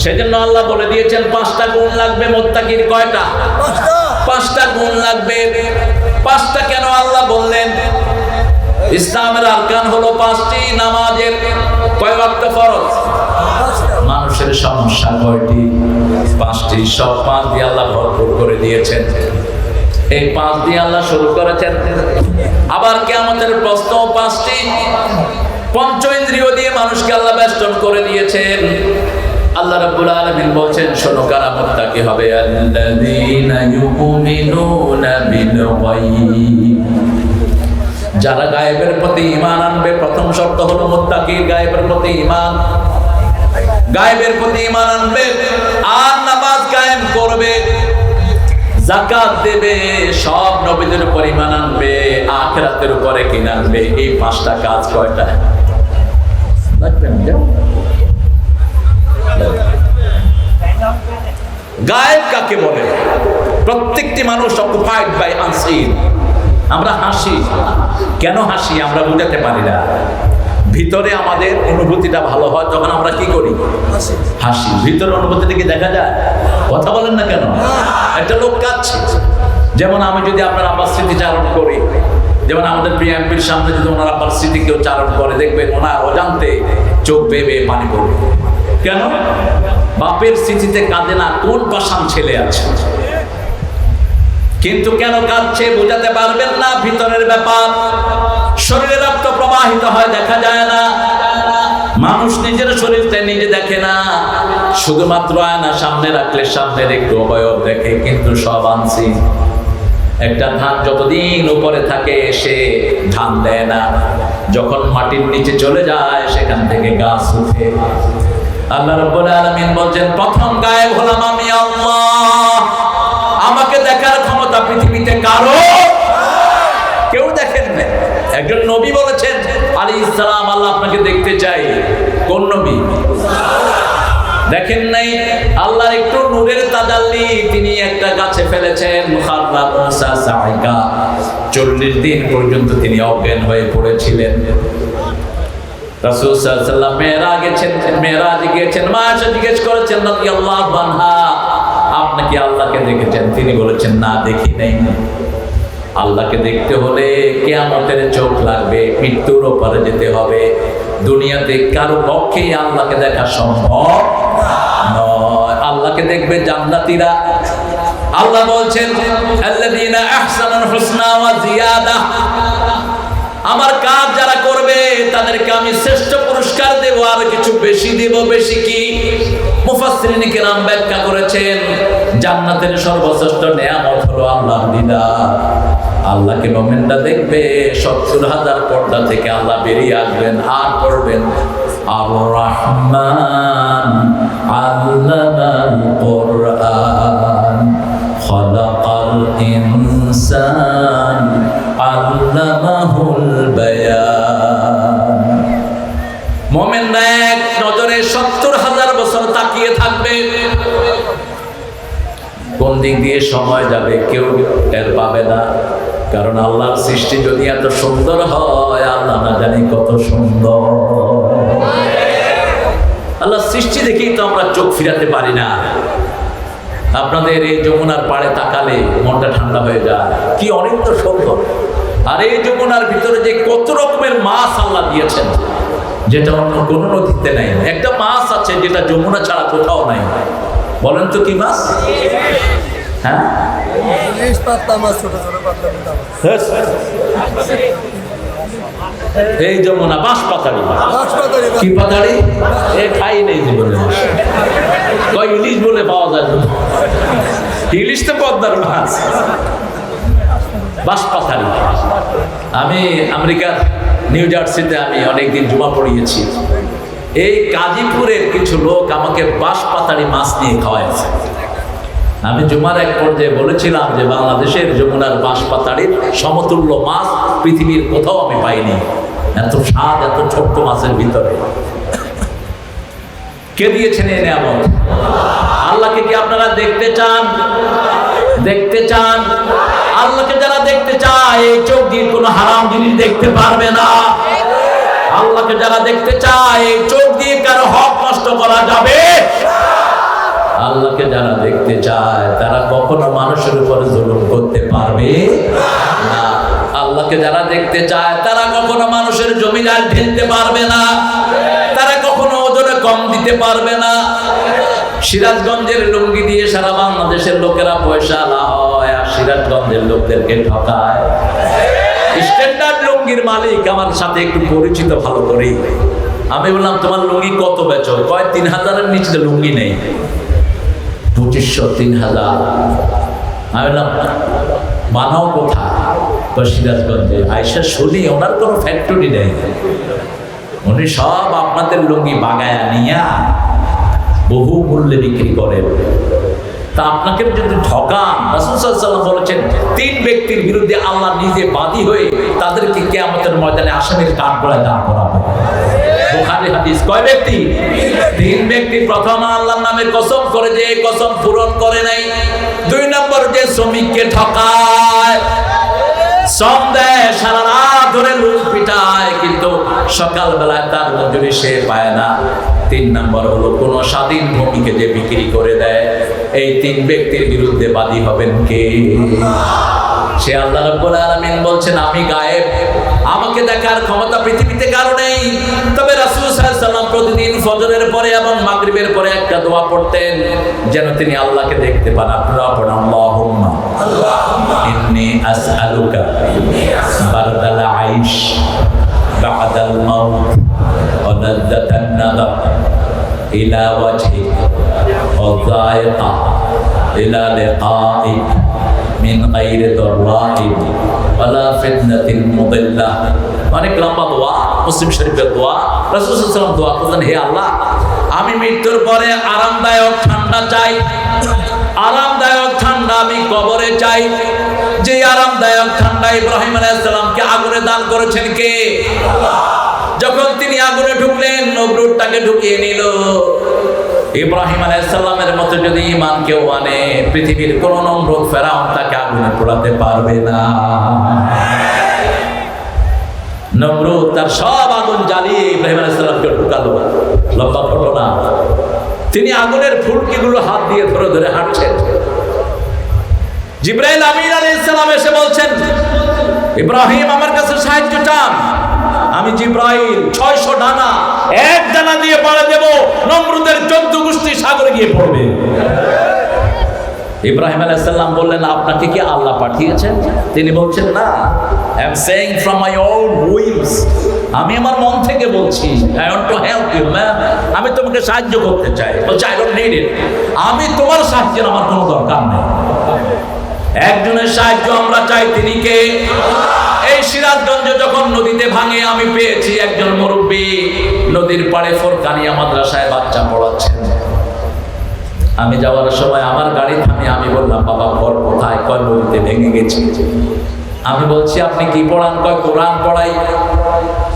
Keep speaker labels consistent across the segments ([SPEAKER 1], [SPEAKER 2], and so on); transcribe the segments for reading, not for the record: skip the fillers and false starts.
[SPEAKER 1] সেজন্য আল্লাহ বলে দিয়েছেন 5টা গুণ লাগবে মুত্তাকির। কয়টা? 5টা গুণ লাগবে। 5টা কেন আল্লাহ বললেন? ইসলামের আরকান হলো 5টি। নামাজের কয় ওয়াক্ত ফরজ? মানুষের সমস্যা কয়টি? 5টি। সব 5 দিয়ে আল্লাহ ভরপুর করে দিয়েছেন। এই 5 দিয়ে আল্লাহ শুরু করেছেন। আবার কিয়ামতের প্রশ্ন 5টি। পঞ্চ ইন্দ্রিয় দিয়ে মানুষকে আল্লাহ বেষ্টন করে দিয়েছেন। আল্লাহ রাব্বুল আলামিন বলছেন, শোনো কারা মুত্তাকি হবে। আল্লাযীনা ইউমিনুনা বিল গায়ব, যারা গায়েবের প্রতি ঈমান আনবে। প্রথম শর্ত হলো মুত্তাকি, গায়েবের প্রতি ঈমান, গায়েবের প্রতি ঈমান আনবে, আর নামাজ কায়েম করবে, যাকাত দেবে, সব নবীদের উপর ঈমান আনবে, আখিরাতের উপরে ঈমান আনবে। এই 5টা কাজ কয়টা? গায়েব কাকে বলে? প্রত্যেকটি মানুষ অকুপাইড বাই আনসিন। আমরা হাসি, কেন হাসি আমরা বুঝাতে পারি না। ভিতরে আমাদের অনুভূতিটা ভালো হয় যখন আমরা কি করি? হাসি। ভিতরে অনুভূতিটা কি দেখা যায়? কথা বলেন না কেন? একটা লোক কাঁদছে, যেমন আমি যদি আপনার আব্বার স্মৃতিচারণ করি, যেমন আমাদের প্রিয়াম্পির সামনে যদি ওনার আব্বার স্মৃতি কেউ চারণ করে, দেখবেন ওনার অজান্তে চোখ বেয়ে বেয়ে পানি পড়বে। কেন? বাপের স্মৃতিতে কাঁদে না, কোন পাষাণ ছেলে আছে। কিন্তু কেন কাঁদছে বোঝাতে পারবেন না, ভিতরের ব্যাপার। শরীরে রক্ত প্রবাহিত হয়, দেখা যায় না। মানুষ নিজের শরীরটা নিজে দেখে না, শুধুমাত্র আয়না সামনে রাখলে সামনের একটু অবয়ব দেখে, কিন্তু সব আনছি। একটা ধান যতদিন উপরে থাকে সে ধান দেয় না, যখন মাটির নিচে চলে যায় সেখান থেকে গাছ উঠে। আল্লাহ রাব্বুল আলামিন বলছেন, প্রথম গায়েব হলাম আমি আল্লাহ। আমাকে দেখার ক্ষমতা পৃথিবীতে কারো কেউ দেখেন না। একজন নবী বলেছেন আলাইহিস সালাম, আল্লাহ আপনাকে দেখতে চাই। কোন নবী? দেখেন নাই? আল্লাহর একটু নূরের তাজাল্লি তিনি একটা গাছে ফেলেছেন। মুখাররা মুসা সাইকা 40 দিন পর্যন্ত তিনি অজ্ঞান হয়ে পড়েছিলেন। রাসূল সাল্লাল্লাহু আলাইহি ওয়াসাল্লাম মেরাজে গিয়েছেন। মা আয়েশা জিজ্ঞেস করেছেন রাদিয়াল্লাহু আনহা, আপনি কি আল্লাহকে দেখেছেন? তিনি বলেছেন, না, দেখি নাই। আল্লাহকে দেখতে হলে কিয়ামতের চোখ লাগবে, মৃত্যুর ওপারে যেতে হবে। দুনিয়াতে কারো পক্ষেই আল্লাহকে দেখা সম্ভব নয়। আল্লাহকে দেখবে জান্নাতীরা। আল্লাহ বলছেন, আল্লাযীনা আহসানুল হুসনা ওয়া জিয়াদা, আমার কাজ যারা করবে তাদেরকে আমি শ্রেষ্ঠ পুরস্কার দেব, আর কিছু বেশি দেব। বেশি কি? মুফাসসিরিন কিরাম ব্যাখ্যা করেছেন, জান্নাতের সর্বশ্রেষ্ঠ নেয়ামত হলো আল্লাহর দিদার। আল্লাহকে মুমিনরা দেখবে, 70,000 পর্দা থেকে আল্লাহ বেরিয়ে আসবেন আর পড়বেন আর রহমান আল্লামাল কুরআন খালাকাল ইনসান আল্লামাহুল বায়ান। মুমিনরা এক নজরে 70,000 বছর তাকিয়ে থাকবে। কোন দিক দিয়ে সময় যাবে কেউ টের পাবে না, কারণ আল্লাহর সৃষ্টি যদি এত সুন্দর হয়, আল্লাহ না জানি কত সুন্দর। আল্লাহর সৃষ্টি দেখেই তো আমরা চোখ ফিরাতে পারি না। আপনাদের এই যমুনার পাড়ে তাকালে মনটা ঠান্ডা হয়ে যায়, কি অনেক তো সুন্দর। আর এই যমুনার ভিতরে যে কত রকমের মাছ আল্লাহ দিয়েছেন, যেটা অন্য কোনো নদীতে নাই। একটা মাছ আছে যেটা যমুনা ছাড়া কোথাও নাই। বলেন তো কি মাছ? হ্যাঁ, এই যমুনা বাঁশ পাতাড়ি। কি পাতাড়ি? এ খাই নেই জীবনে। কয় ইলিশ বলে পাওয়া যায়? ইলিশ তো পদ্মার মাছ। বাঁশ পাতাড়ি। আমি আমেরিকার নিউ জার্সিতে আমি অনেকদিন জুমা পড়িয়েছি। এই গাজীপুরের কিছু লোক আমাকে বাঁশ পাতাড়ি মাছ নিয়ে খাওয়াইছে। আমি জুমার এক পর্যায়ে বলেছিলাম যে বাংলাদেশের যমুনার বাঁশ পাতাড়ির সমতুল্য মাছ পৃথিবীর কোথাও আমি পাইনি। এত স্বাদ, এত ছোট্ট মাছের ভিতরে। কে দিয়েছেন এই নিয়ামত? আল্লাহকে কি আপনারা দেখতে চান? দেখতে চান? আল্লাহকে যারা দেখতে চায়, এই চোখ দিয়ে কোনো হারাম জিনিস দেখতে পারবে না। আল্লাহকে যারা দেখতে চায়, এই চোখ দিয়ে কারো হক নষ্ট করা যাবে। চায় তারা কখনো মানুষের উপর জুলুম করতে পারবে না। আল্লাহকে যারা দেখতে চায় তারা কখনো মানুষের জমিদার ঢেলতে পারবে না, তারা কখনো ওজনে কম দিতে পারবে না। সিরাজগঞ্জের লুঙ্গি দিয়ে সারা বাংলাদেশের লোকেরা পয়সা আলা হয়, আর সিরাজগঞ্জের লোকদেরকে ঠকায়। স্ট্যান্ডার্ড লুঙ্গির মালিক আমার সাথে একটু পরিচিত ভালো করে। আমি বললাম তোমার লুঙ্গি কত বেচো? কয় 3000-এর নিচে লুঙ্গি নেই। 2500, 3000। আমি বললাম বানাও কোথায়? সিরাজগঞ্জে। আইসা শুনি ওনার কোনো ফ্যাক্টরি নেই, উনি সব আপনাদের লুঙ্গি বাগায়া নিয়া বহু মূল্যে বিক্রি করেন। তা আপনাকে যদি ঠকান, রাসূল সাল্লাল্লাহু আলাইহি ওয়াসাল্লাম বলেছেন 3 ব্যক্তির বিরুদ্ধে আল্লাহ নিজে বাদী হয়ে তাদেরকে কিয়ামতের ময়দানে আসামির কাঠগড়ায় দাঁড় করাবেন। বুখারী হাদিস। কয় ব্যক্তি? 3 ব্যক্তি। প্রথম আল্লাহর নামে কসম করে যে এই কসম পূরণ করে নাই। 2 নম্বর যে শ্রমিককে ঠকায়, শ্রম দেয়, সারা রাত ধরে লুট পিটায়, কিন্তু সকালবেলায় তার মজুরি সে পায় না। 3 নম্বর হলো কোন স্বাধীন ভূমিকে যে বিক্রি করে দেয়। এই 3 ব্যক্তির বিরুদ্ধে বাদী হবেন কে? সে আল্লাহ রাব্বুল আলামিন বলছেন আমি গায়েব, আমাকে দেখার ক্ষমতা পৃথিবীতে কারো নেই। তবে রাসূল সাল্লাল্লাহু আলাইহি ওয়াসাল্লাম প্রতিদিন ফজরের পরে এবং মাগরিবের পরে একটা দোয়া পড়তেন যেন তিনি আল্লাহকে দেখতে পান। আপনারা পড়েন আল্লাহুম্মা ইন্নী আসআলুকা বারদাল আইশ বা'দাল মাউত ওয়া লাযযাতান নাযার ইলা ওয়াজহিক ওয়া যায়কা ইলা লিকাইক মিন গায়রি দাররাইন ওয়ালা ফিতনাতিন মুদিল্লাহ। অনেক লম্বা দোয়া, মুসলিম শরীফের দোয়া। রাসূল সাল্লাল্লাহু আলাইহি ওয়াসাল্লাম দোয়া করতেন, হে আল্লাহ আমি মৃত্যুর পরে আরামদায়ক ঠান্ডা চাই, আরামদায়ক ঠান্ডা আমি কবরে চাই। যে আরামদায়ক ঠান্ডা ইব্রাহিম আলাইহিস সালামকে আগুনে দান করেছেন কে? আল্লাহ। যখন তিনি আগুনে ঢুকলেন, নমরুদটাকে ঢুকিয়ে নিল। ইব্রাহিম আলাইহিস সালামের মতো যদি ঈমান কেউ আনে, পৃথিবীর কোন নমরুদ ফেরাউন তাকে আগুনে পোড়াতে পারবে না। নমরুদ তার সব আগুন জ্বালিয়ে ইব্রাহিম আলাইহিস সালামকে ঢুকালো। লম্বা ঘটনা। তিনি আগুনের ফুলকিগুলো হাত দিয়ে ধরে ধরে হাঁটছেন। জিবরাইল আমিন আলাইহিস সালাম এসে বলছেন, ইব্রাহিম আমার কাছে সাহায্য চান। আমি জিবরাইল 600 ডানা, এক ডানা দিয়ে পাড়ে দেব, নমরুদের 14 গোষ্ঠী সাগরে গিয়ে পড়বে। ইব্রাহিম আলাইহিস সালাম বললেন, আপনাকে কি আল্লাহ পাঠিয়েছেন? তিনি বলছেন, না, I am saying from my own wills. আমি আমার মন থেকে বলছি, I want to help you man. আমি তোমাকে সাহায্য করতে চাই। বলছে, আই ডোন্ট নিড ইট। আমি তোমার সাহায্যের আমার কোনো দরকার নেই। একজনের সাহায্য আমরা চাই, তিনি কে? এই সিরাজগঞ্জে যখন নদীতে ভাঙে, আমি পেয়েছি একজন মুরব্বী নদীর পাড়ে ফোরকানিয়া মাদ্রাসায় বাচ্চা পড়াচ্ছেন। আমি যাওয়ার সময় আমার গাড়ি থামিয়ে আমি বললাম, বাবা ঘর কোথায়? কয় নদীতে ভেঙে গেছে। আমি বলছি, আপনি কি পড়ান? কয় কোরআন পড়াই।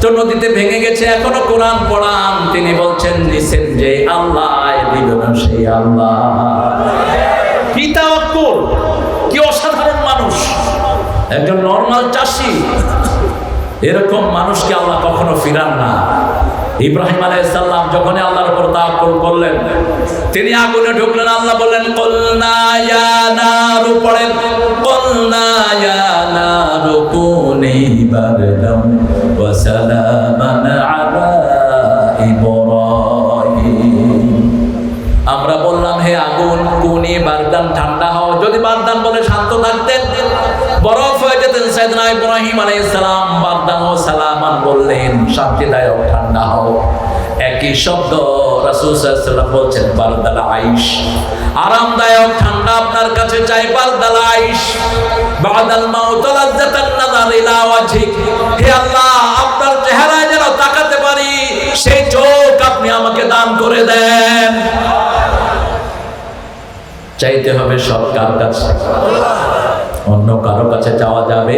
[SPEAKER 1] তো নদীতে ভেঙে গেছে, এখনো কোরআন পড়ান। তিনি বলছেন, নিছেন যে আল্লাহ দিবেন সেই আল্লাহ। কি তাওয়াক্কুল, কি অসাধারণ মানুষ। একজন নরমাল চাষি, এরকম মানুষকে আল্লাহ কখনো ফিরান না। ইব্রাহিম আলাইহিস সালাম যখন আল্লাহর উপর তাওয়াক্কুল করলেন, তিনি আগুনে ঢুকলেন। আল্লাহ বললেন, কুলনা ইয়া নারু, পড়েন, কুলনা ইয়া নারু কুনি বারদাম ওয়া সালামান আলা ইব্রাহিম। আমরা বললাম, হে আগুন, কুনি বারদান, ঠান্ডা হও। যদি বারদান বলে শান্ত থাকতেন, বরফ হয়ে যেতেন। সাইয়েদনা ইব্রাহিম আলাইহিস সালাম বারদান ও সালামান বললেন, শান্তিদায়ক, ঠান্ডা হও। একই শব্দ রাসূল সাল্লাল্লাহু আলাইহি ওয়াসাল্লাম বলছেন, বারদাল আইশ, আরামদায়ক ঠান্ডা আপনার কাছে চাই। বারদাল আইশ বাদাল মাউত লাযযাতান নাযার ইলা ওয়াজহিক। হে আল্লাহ, আপনার চেহারায় যেন তাকাতে পারি, সেই চোখ আপনি আমাকে দান করে দেন। চাইতে হবে সব কার কাছে? অন্য কারো কাছে চাওয়া যাবে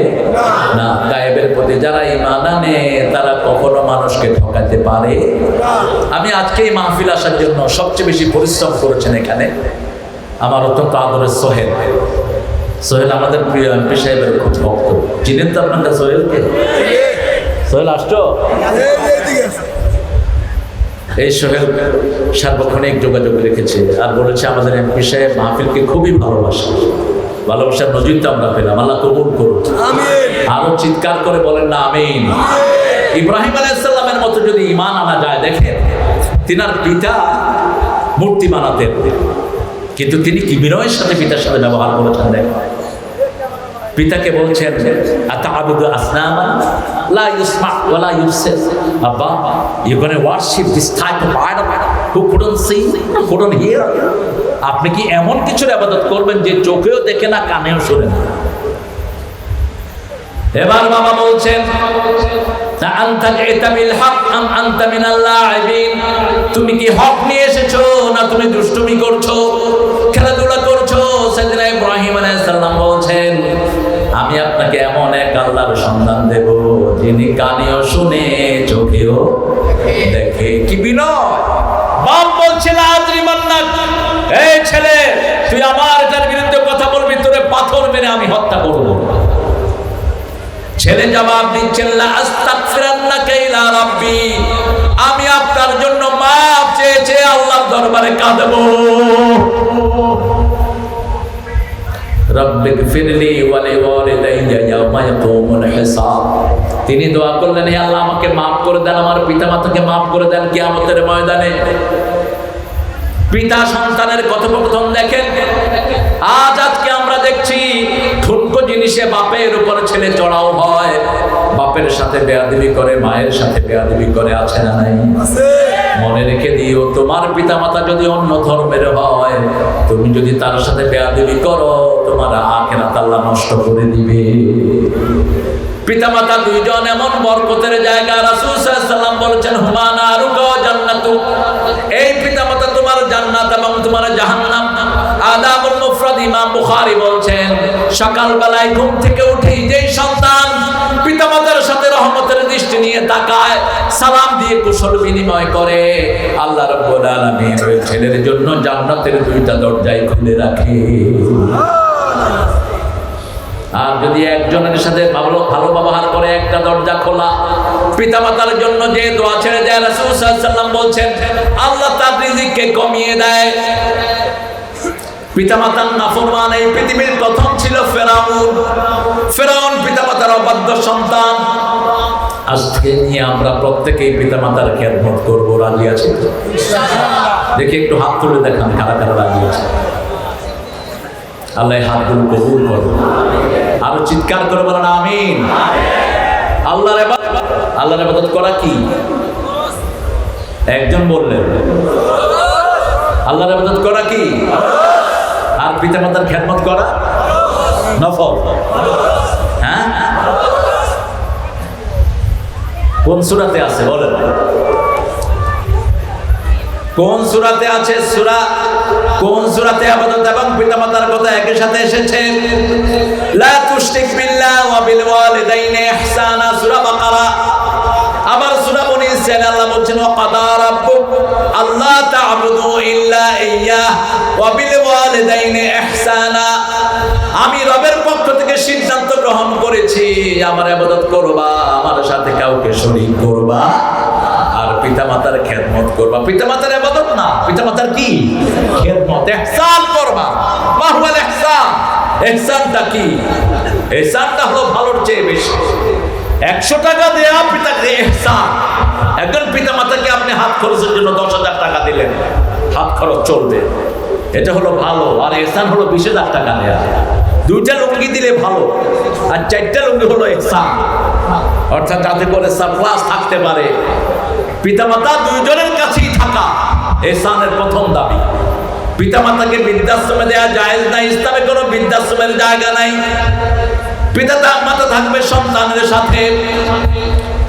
[SPEAKER 1] না। গায়েবের প্রতি যারা ঈমান আনে, তারা কখনো মানুষকে ঠকাতে পারে। আমি আজকে এই মাহফিল আসার জন্য সবচেয়ে বেশি পরিশ্রম করেছেন এখানে আমার অত্যন্ত আদরের সোহেল। সোহেল আমাদের প্রিয় এমপি সাহেবের খুব ভক্ত। চিনেন তো আপনারা সোহেলকে? সোহেল আসছো? এই সোহেল সার্বক্ষণিক যোগাযোগ রেখেছে আর বলেছে আমাদের এমপি সাহেব মাহফিলকে খুবই ভালোবাসে। ভালোবাসার নজির তো আমরা পেলাম, আল্লাহ কবুল করুন। আরো চিৎকার করে বলেন না আমিন। ইব্রাহিম আলাইহিস সালামের মতো যদি ঈমান আনা যায়, দেখেন তিনার পিতা মূর্তি বানাতেন, কিন্তু তিনি কি বিনয়ের সাথে পিতার সাথে ব্যবহার করেছেন। দেখেন পিতাকে বলছেন আতা'বুদু আসনামান লা ইউসমা ওয়া লা ইউবসির, আব্বা you gonna worship this type of idol who couldn't see couldn't hear. আপনি কি এমন কিছুর ইবাদত করবেন যে চোখেও দেখে না, কানেও শোনে না? এবার বাবা বলছেন আনতা জি'তা বিল হক আম আনতা মিনাল লা'iবিন, তুমি কি হক নিয়ে এসেছো না তুমি দুষ্টুমি করছো, খেলাধুলা করছো? সাইয়েদনা ইব্রাহিম আলাইহিস সালাম বলছেন আমি আপনাকে এমন এক আল্লাহর সন্ধান দেব যিনি কানেও শুনে চোখেও দেখে। কি বিনয়! বাপ বলছে লাযরিমান্নাক, এই ছেলে তুই আমার এটার বিরুদ্ধে কথা বলবি, তোরে পাথর মেরে আমি হত্যা করব। ছেলে জবাব দিচ্ছেন লা আস্তাগফিরান্নাকা ইলা রাব্বি, আমি আপনার জন্য মাফ চেয়ে আল্লাহর দরবারে কাঁদব। রব্বিগফিরলি ওয়া লিওয়ালিদাইয়া ইয়াওমা ইয়াকুমুল হিসাব। তিনি দোয়া করলেন হে আল্লাহ আমাকে মাফ করে দেন, আমার পিতামাতাকে মাফ করে দেন কিয়ামতের ময়দানে। পিতা সন্তানের কথোপকথন দেখেন। আজকে আমরা দেখছি ঠুনকো জিনিসে বাপের উপর ছেলে চড়াও হয়, বাপের সাথে বেয়াদবি করে, মায়ের সাথে বেয়াদবি করে, আছে না নাই? মনে রেখে দিও তোমার পিতামাতা যদি অন্য ধর্মের হয়, তুমি যদি তার সাথে বেয়াদবি করো, তোমার আখিরাত আল্লাহ নষ্ট করে দিবে। পিতামাতা দুইজন এমন বরকতের জায়গা, রাসূল সাল্লাল্লাহু আলাইহি ওয়াসাল্লাম বলেছেন হুমা নারুকা ওয়া জান্নাতু, এই পিতামাতা তোমার জান্নাত এবং তোমার জাহান্নাম। আদাবুল মুফরাদ ইমাম বুখারী বলছেন সকালবেলায় ঘুম থেকে উঠেই যেই সন্তান পিতামাতার সাথে রহমতের দৃষ্টি নিয়ে তাকায়, সালাম দিয়ে কুশল বিনিময় করে, আল্লাহ রাব্বুল আলামিন ওই ছেলের জন্য জান্নাতের দুইটা দরজাই খুলে রাখে। আর যদি একজনের সাথে ভালো ব্যবহার করে, একটা দরজা খোলা। পিতামাতার জন্য যে দোয়া ছেড়ে দেয়, রাসূল সাল্লাল্লাহু আলাইহি ওয়াসাল্লাম বলছেন আল্লাহ তার রিজিককে কমিয়ে দেয়। পিতামাতার নাফরমান এই পৃথিবীর প্রথম ছিল ফেরাউন। ফেরাউন পিতামাতার অবাধ্য সন্তান। আজকে নিয়ে আমরা প্রত্যেকেই পিতামাতার খেদমত করব, রাজি আছি ইনশাআল্লাহ? দেখি একটু হাত তুলে দেখান কারা কারা রাজি আছে। আল্লাহ হাতগুলো কবুল করুন। আরো চিৎকার করে বলেন আমিন। আল্লাহর ইবাদত করা কি? একজন বললেন আল্লাহর ইবাদত করা কি? আর পিতামাতার খেদমত করা নফল। হ্যাঁ, কোন সূরাতে আছে বলেন? কোন সূরাতে আছে? কোন সূরাতে ইবাদত এবং পিতামাতার কথা একই সাথে এসেছে? লা তুশরিক বিল্লাহি ওয়া বিল ওয়ালিদাইনি ইহসানা, সূরা বাকারা। আবার সূরা বনী ইসরাঈল আল্লাহ বলেন ওয়া কাদা রাব্বুক আল্লা তা'বুদু ইল্লা ইয়্যাহ ওয়া বিল ওয়ালিদাইনি ইহসানা। আমি রবের পক্ষ থেকে সিদ্ধান্ত গ্রহণ করেছি আমার ইবাদত করবা, আমার সাথে কাউকে শরীক করবা, আর পিতামাতার খেদমত করবা। পিতামাতার ইবাদত না, পিতামাতার কি? খেদমত, ইহসান করবা। মা হুয়াল ইহসান? ইহসানটা কি? ইহসানটা হলো ভালোর চেয়ে বেশি। 100 টাকা দেয়া পিতাকে ইহসান। একজন পিতামাতাকে আপনি হাত খরচের জন্য 10,000 টাকা দিলেন, হাত খরচ চলবে, এটা হলো ভালো। আর ইহসান হলো 20,000 টাকা দেয়া। 2টা লুঙ্গি দিলে ভালো, আর 4টা লুঙ্গি হলো ইহসান। অর্থাৎ যাতে করে সারপ্লাস থাকতে পারে। পিতামাতা দুইজনের কাছেই থাকা ইহসানের প্রথম দাবি। পিতামাতাকে বৃদ্ধাশ্রমে দেয়া জায়েজ নাই, ইসলামে কোনো বৃদ্ধাশ্রমের জায়গা নাই। পিতা-মাতা থাকবে সন্তানের সাথে।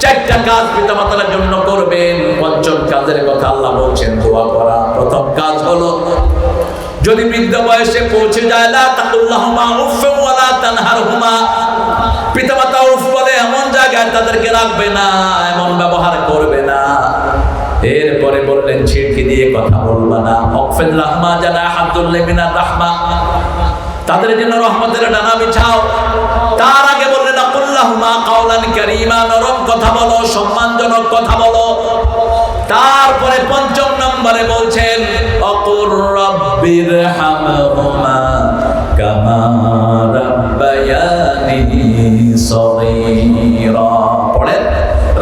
[SPEAKER 1] 4টা কাজ পিতামাতার জন্য করবেন। 5ম কাজের কথা আল্লাহ বলছেন দোয়া করা। প্রথম কাজ হলো যদি বৃদ্ধ বয়সে পৌঁছে যায় লা তাকুল্লাহুমা উফফ ওয়া লা তানহারহুমা, পিতামাতা উফ বলে এমন জায়গায় তাদেরকে রাখবে না, এমন ব্যবহার করবে না। এরপরে বললেন ছিটকি দিয়ে কথা বলবা না। ওয়াকফিদ লাহুমা জানাহাতুল মিনার রাহমা, তাদের জন্য রহমতের ডানা বিছাও। তার আগে বললেন আকুল্লাহুমা কাওলান কারীমা, নরম কথা বলো, সম্মানজনক কথা বলো। তারপরে পঞ্চম নম্বরে বলছেন অকুর রব্বিরহামহুমা কামা রাব্বায়ানি সগীরা। পড়েন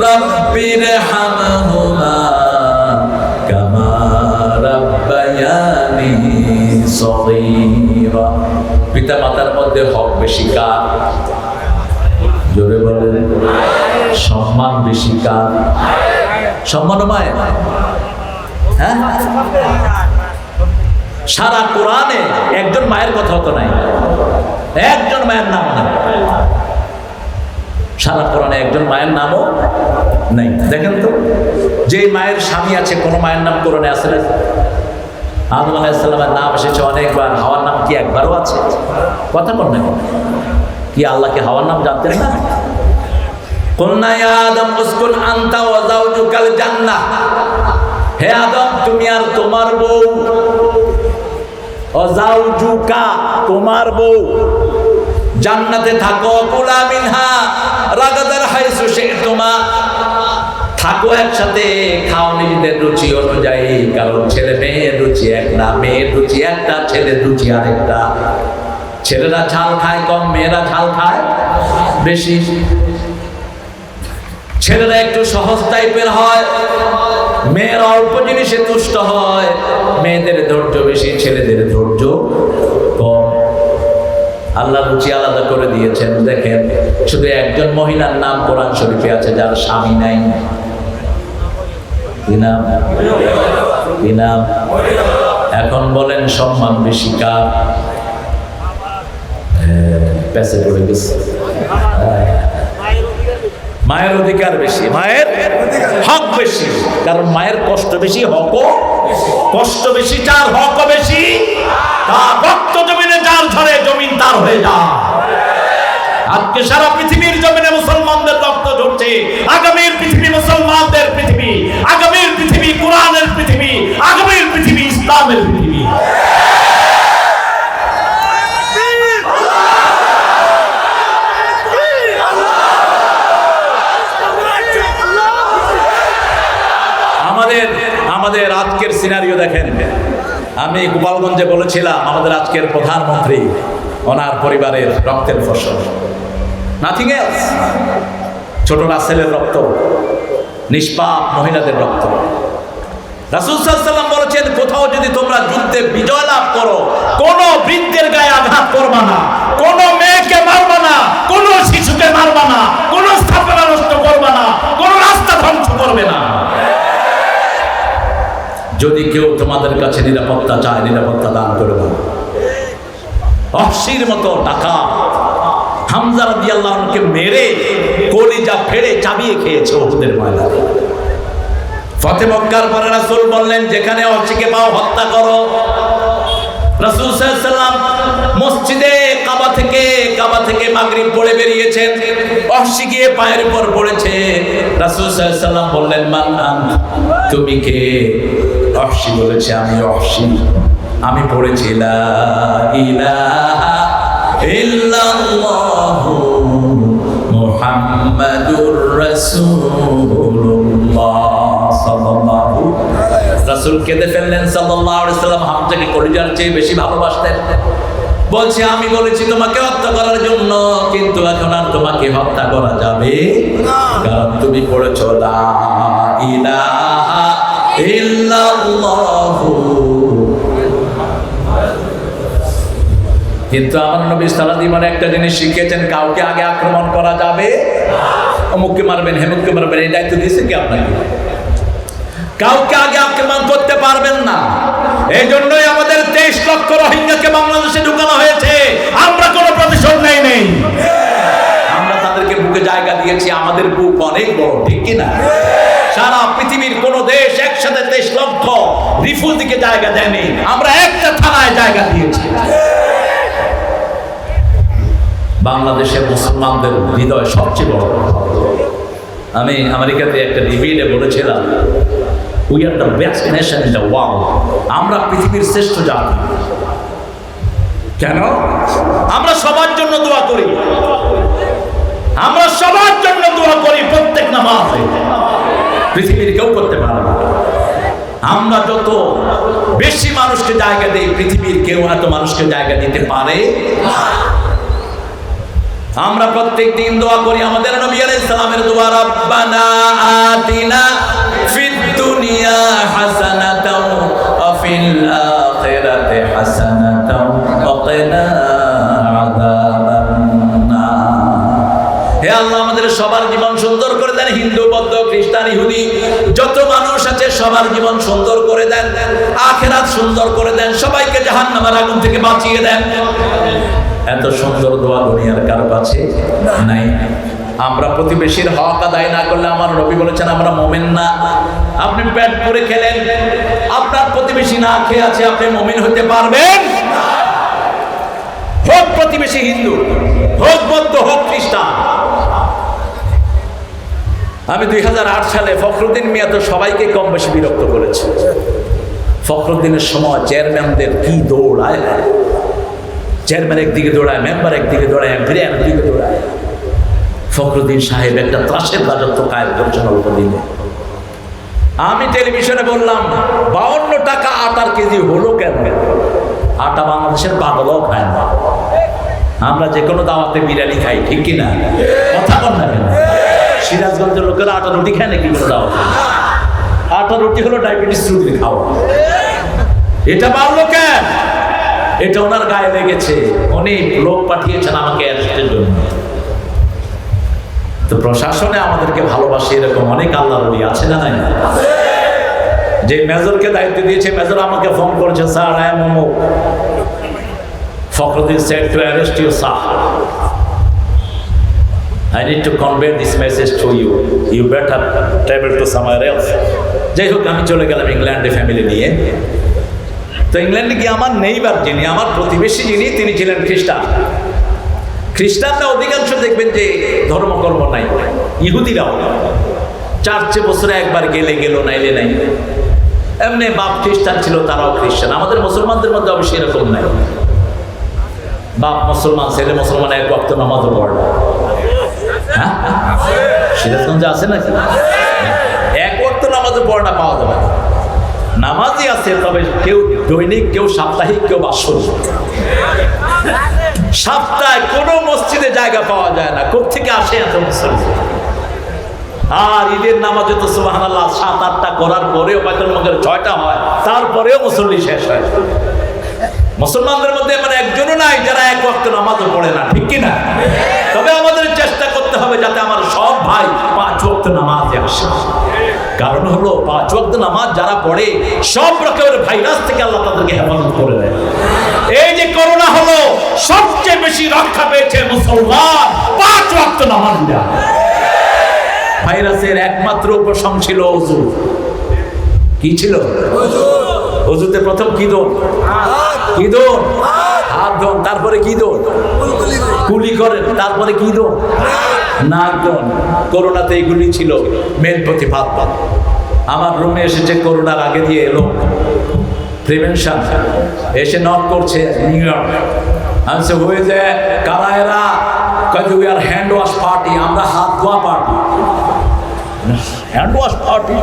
[SPEAKER 1] রব্বিরহামহুমা কামা রাব্বায়ানি সগীরা। পিতা মাতার মধ্যে হক বেশি কার? জোরে বলেন। সম্মান বেশি কার? সম্মান মায়ের। হ্যাঁ, সারা কোরআনে একজন মায়ের কথা হতো নাই, একজন মায়ের নাম নাই। সারা কোরআনে একজন মায়ের নামও নাই। দেখেন তো, যে মায়ের স্বামী আছে, কোন মায়ের নাম কোরআনে আছে না? আদম আলাইহিস সালামের নাম এসেছে অনেকবার, হাওয়ার নাম কি একবারও আছে? কথা বল না, কি আল্লাহকে হাওয়ার নাম জানতেন না? কুলনা ইয়া আদম উসকুন আনতা ওয়া যাওজুকাল জান্নাহ, হে আদম তুমি আর তোমার বউ, ওয়া যাওজুকা তোমার বউ জান্নাতে থাকো, কুলা মিনহা রাগাদার হাইসু শি'তুমা, থাকো একসাথে, খাও নিজেদের রুচি অনুযায়ী, কারণ ছেলে মেয়ের রুচি এক না, মেয়ের রুচি একটা, ছেলের রুচি আরেকটা। ছেলেরা ঝাল খায় কম, মেয়েরা ঝাল খায় বেশি। ছেলেরা একটু সহজ টাইপের হয়, মেয়েরা অল্প জিনিসে তুষ্ট হয়। মেয়েদের ধৈর্য বেশি, ছেলেদের ধৈর্য কম। আল্লাহ রুচি আলাদা করে দিয়েছেন। দেখেন, শুধু একজন মহিলার নাম কোরআন শরীফে আছে যার স্বামী নাই। কি নাম? কি নাম? এখন বলেন সম্মান বেশি কার? পেছে পড়ে গেছে। মায়ের অধিকার বেশি, মায়ের হক বেশি, কারণ মায়ের কষ্ট বেশি, হকও কষ্ট বেশি, যার হক বেশি, তার রক্ত জমিনে যার ঝরে জমিন তার হয়ে যায়। আজকে সারা পৃথিবীর জমিনে মুসলমানদের রক্ত ঝরছে। আগামীর পৃথিবী মুসলমানদের পৃথিবী, আগামীর পৃথিবী কোরআনের পৃথিবী, আগামীর পৃথিবী ইসলামের পৃথিবী। আমাদের আজকের সিনারিও দেখেন। আমি গোপালগঞ্জে বলেছিলাম, আমাদের আজকের প্রধানমন্ত্রী, ওনার পরিবারের রক্তের ফসল, নাথিং এলস। ছোট রাসেলের রক্ত, নিষ্পাপ মহিলাদের রক্ত। রাসূল সাল্লাল্লাহু আলাইহি ওয়াসাল্লাম বলেছেন, কোথাও যদি তোমরা যুদ্ধে বিজয় লাভ করো, কোন বৃদ্ধের গায়ে আঘাত করবা না, কোন মেয়েকে মারবা না, কোন শিশুকে মারবা না, কোন স্থাপনা নষ্ট করবা না, কোন রাস্তা ধ্বংস করবে না। যদি কেউ তোমাদের কাছে নিরাপত্তা চায়, নিরাপত্তা দান করে দাও। ওহশীর মতো ডাকাত হামজা রাদিয়াল্লাহু আনহুকে মেরে কলিজা ফেড়ে চাবিয়ে খেয়েছে উহুদের ময়দানে। ফতে মক্কার পরে রাসূল বললেন, যেখানে ওহশীকে পাও হত্যা করো। রাসূল সাল্লাল্লাহু আলাইহি ওয়াসাল্লাম মসজিদে কাবা থেকে মাগরিব পড়ে বেরিয়েছেন। ওহশী গিয়ে পায়ের উপর পড়েছে। রাসূল সাল্লাল্লাহু আলাইহি ওয়াসাল্লাম বললেন, মান আনতা, তুমি কে? ওহশী বলেছে, আমি ওহশী। আমি পড়েছি লা ইলাহা ইল্লাল্লাহু মুহাম্মাদুর রাসূলুল্লাহ সাল্লাল্লাহু। রাসূল কেঁদে ফেললেন সাল্লাল্লাহু আলাইহি ওয়াসাল্লাম। হামজাকে কলিজার চেয়ে বেশি ভালোবাসতেন। বলছে, আমি বলেছি তোমাকে হত্যা করার জন্য, কিন্তু এখন আর তোমাকে হত্যা করা যাবে না, কারণ তুমি পড়েছো লা ইলাহা ইল্লাল্লাহু। কিন্তু আমার নবী সাল্লাল্লাহু আলাইহি ওয়াসাল্লাম একটা জিনিস শিখিয়েছেন, কাউকে আগে আক্রমণ করা যাবে, অমুককে মারবেন, হেমুককে মারবেন, এই দায়িত্ব দিয়েছে কি আপনাকে? কাউকে আগে আক্রমণ করতে পারবেন না। এই জন্যই আমাদের 23 লক্ষ রোহিঙ্গাকে বাংলাদেশে ঢুকানো হয়েছে। আমরা কোনো প্রতিশোধ নেই। আমরা তাদেরকে বুকে জায়গা দিয়েছি। আমাদের বুক অনেক বড়, ঠিক কিনা? সারা পৃথিবীর কোন দেশ একসাথে 23 লক্ষ রিফিউজিকে জায়গা দেয়নি। আমরা একটা থানায় জায়গা দিয়েছি। বাংলাদেশের মুসলমানদের হৃদয় সবচেয়ে বড়। আমি আমেরিকাতে একটা ডিবেটে বলেছিলাম, we are the best nation in the world. আমরা পৃথিবীর শ্রেষ্ঠ জাতি। কেন? আমরা সবার জন্য দোয়া করি, আমরা সবার জন্য দোয়া করি প্রত্যেক নামাজে। পৃথিবীর কেউ করতে পারে না। আমরা যত বেশি মানুষকে জায়গা দেই, পৃথিবীর কেউ এত মানুষকে জায়গা দিতে পারে না। আমরা প্রত্যেক দিন দোয়া করি আমাদের নবী আলাইহিস সালামের দোয়া, রব্বানা আতিনা ফিদ দুনিয়া হাসানাতাও ওয়া ফিল আখিরাতি হাসানাতাও ওয়া কিনা আযাবান নার। হে আল্লাহ, আমাদের সবার জীবন সুন্দর করে দেন। হিন্দু, বৌদ্ধ, খ্রিস্টান, ইহুদি যত মানুষ আছে সবার জীবন সুন্দর করে দেন, আখিরাত সুন্দর করে দেন, সবাইকে জাহান্নামের আগুন থেকে বাঁচিয়ে দেন। এত সুন্দর দোয়া দুনিয়ার কারো কাছে নাই। আমরা প্রতিবেশীর হক আদায় না করলে, আমার নবী বলেছেন আমরা মুমিন না। আপনি পেট পুরে খেলেন, আপনার প্রতিবেশী না খেয়ে আছে, আপনি মুমিন হতে পারবেন না। হোক প্রতিবেশী হিন্দু, হোক বৌদ্ধ, হোক খ্রিস্টান। আমি 2008 সালে ফখরুদ্দিন মিয়া তো সবাইকে কম বেশি বিরক্ত করেছে। ফখরুদ্দিনের সময় চেয়ারম্যানদের কি দৌড়ায়, চেয়ারম্যান একদিকে দৌড়ায়, মেম্বার একদিকে দৌড়ায়, এমপি একদিকে দৌড়ায়। ফখরুদ্দিন সাহেব একটা ত্রাসের রাজত্ব কায়েম করেছেন অল্প দিনে। আমি টেলিভিশনে বললাম 52 টাকা আটার কেজি হলো কেন? আটা বাংলাদেশের পাগলও খায় না। আমরা যে কোনো দাওয়াতে বিরিয়ানি খাই, ঠিক কিনা? কথা বল না কেন? সিরাজগঞ্জের লোকেরা আটা রুটি খায় নাকি কোনো দাওয়াতে? আটা রুটি হলো ডায়াবেটিস রুগীর খাওয়া। এটা পারলো কেন? এটা ওনার গায়ে লেগেছে। অনেক লোক পাঠিয়েছেন আমাকে অ্যারেস্টের জন্য। তো প্রশাসনে আমাদেরকে ভালোবাসে এরকম অনেক আল্লাহর ওলি আছে না নাই? যে মেজরকে দায়িত্ব দিয়েছে, মেজর আমাকে ফোন করেছে, স্যার আই এম অমুক। Fakhruddin said to arrest you, sir. I need to convey this message to you. You better travel to somewhere else. যাই হোক, আমি চলে গেলাম ইংল্যান্ডে ফ্যামিলি নিয়ে। তো ইংল্যান্ডে গিয়ে আমার নেইবার যিনি, আমার প্রতিবেশী যিনি, তিনি ছিলেন খ্রিস্টান। খ্রিস্টানরা অধিকাংশ দেখবেন যে ধর্মকর্ম নাই। ইহুদিরাও চার্চে বছরে একবার গেলে গেল, নাইলে নাই। এমনি বাপ খ্রিস্টান ছিল, তারাও খ্রিস্টান। আমাদের মুসলমানদের মধ্যে অবশ্যই এরকম নাই। বাপ মুসলমান, ছেলে মুসলমান, এক ওয়াক্ত নামাজও পড়ে না। হ্যাঁ, সিরাজগঞ্জে আছে নাকি? এক ওয়াক্ত নামাজও পড়ে না, পাওয়া যাবে। নামাজই আছে, তবে কেউ দৈনিক, কেউ সাপ্তাহিক, কেউ বাৎসরিক। সপ্তাহে কোনো মসজিদে জায়গা পাওয়া যায় না। কোত্থেকে আসে এত মুসলমান? আর ঈদের নামাজে তো সুবহানাল্লাহ 7-8টা করার পরেও বাইতুল মুকাদ্দাসে 6টা হয়, তারপরেও মুসল্লি শেষ হয়। মুসলমানদের মধ্যে মানে একজনও নাই যারা এক ওয়াক্ত নামাজও পড়ে না, ঠিক কিনা? তবে আমাদের চেষ্টা করতে হবে যাতে আমার সব ভাই 5 ওয়াক্ত নামাজে আসে। কারণ হলো 5 ওয়াক্ত নামাজ যারা পড়ে, সব রকমের ভাইরাস থেকে আল্লাহ তাদেরকে হেফাজত করে দেয়। এই যে করোনা হলো, সবচেয়ে বেশি রক্ষা পেয়েছে মুসলমান 5 ওয়াক্ত নামাজীরা। ভাইরাসের একমাত্র উপশম ছিল ওযু। কি ছিল? ওযুতে প্রথম কি দোন? কি দোন? হাত দোন। তারপরে কি দোন? কুলি করেন। তারপরে কি দোন? নাক দোন। করোনাতে এগুলি ছিল মেন প্রতিপাদ্য। আমার রুমে এসেছে করোনার আগে দিয়ে এলো প্রিভেনশন, এসে নক করছে নিউ ইয়র্ক। আমি সে হয়ে যায় কারা এরা? কয়েছে we are hand wash party. আমরা হাত ধোয়া party. Hand wash party?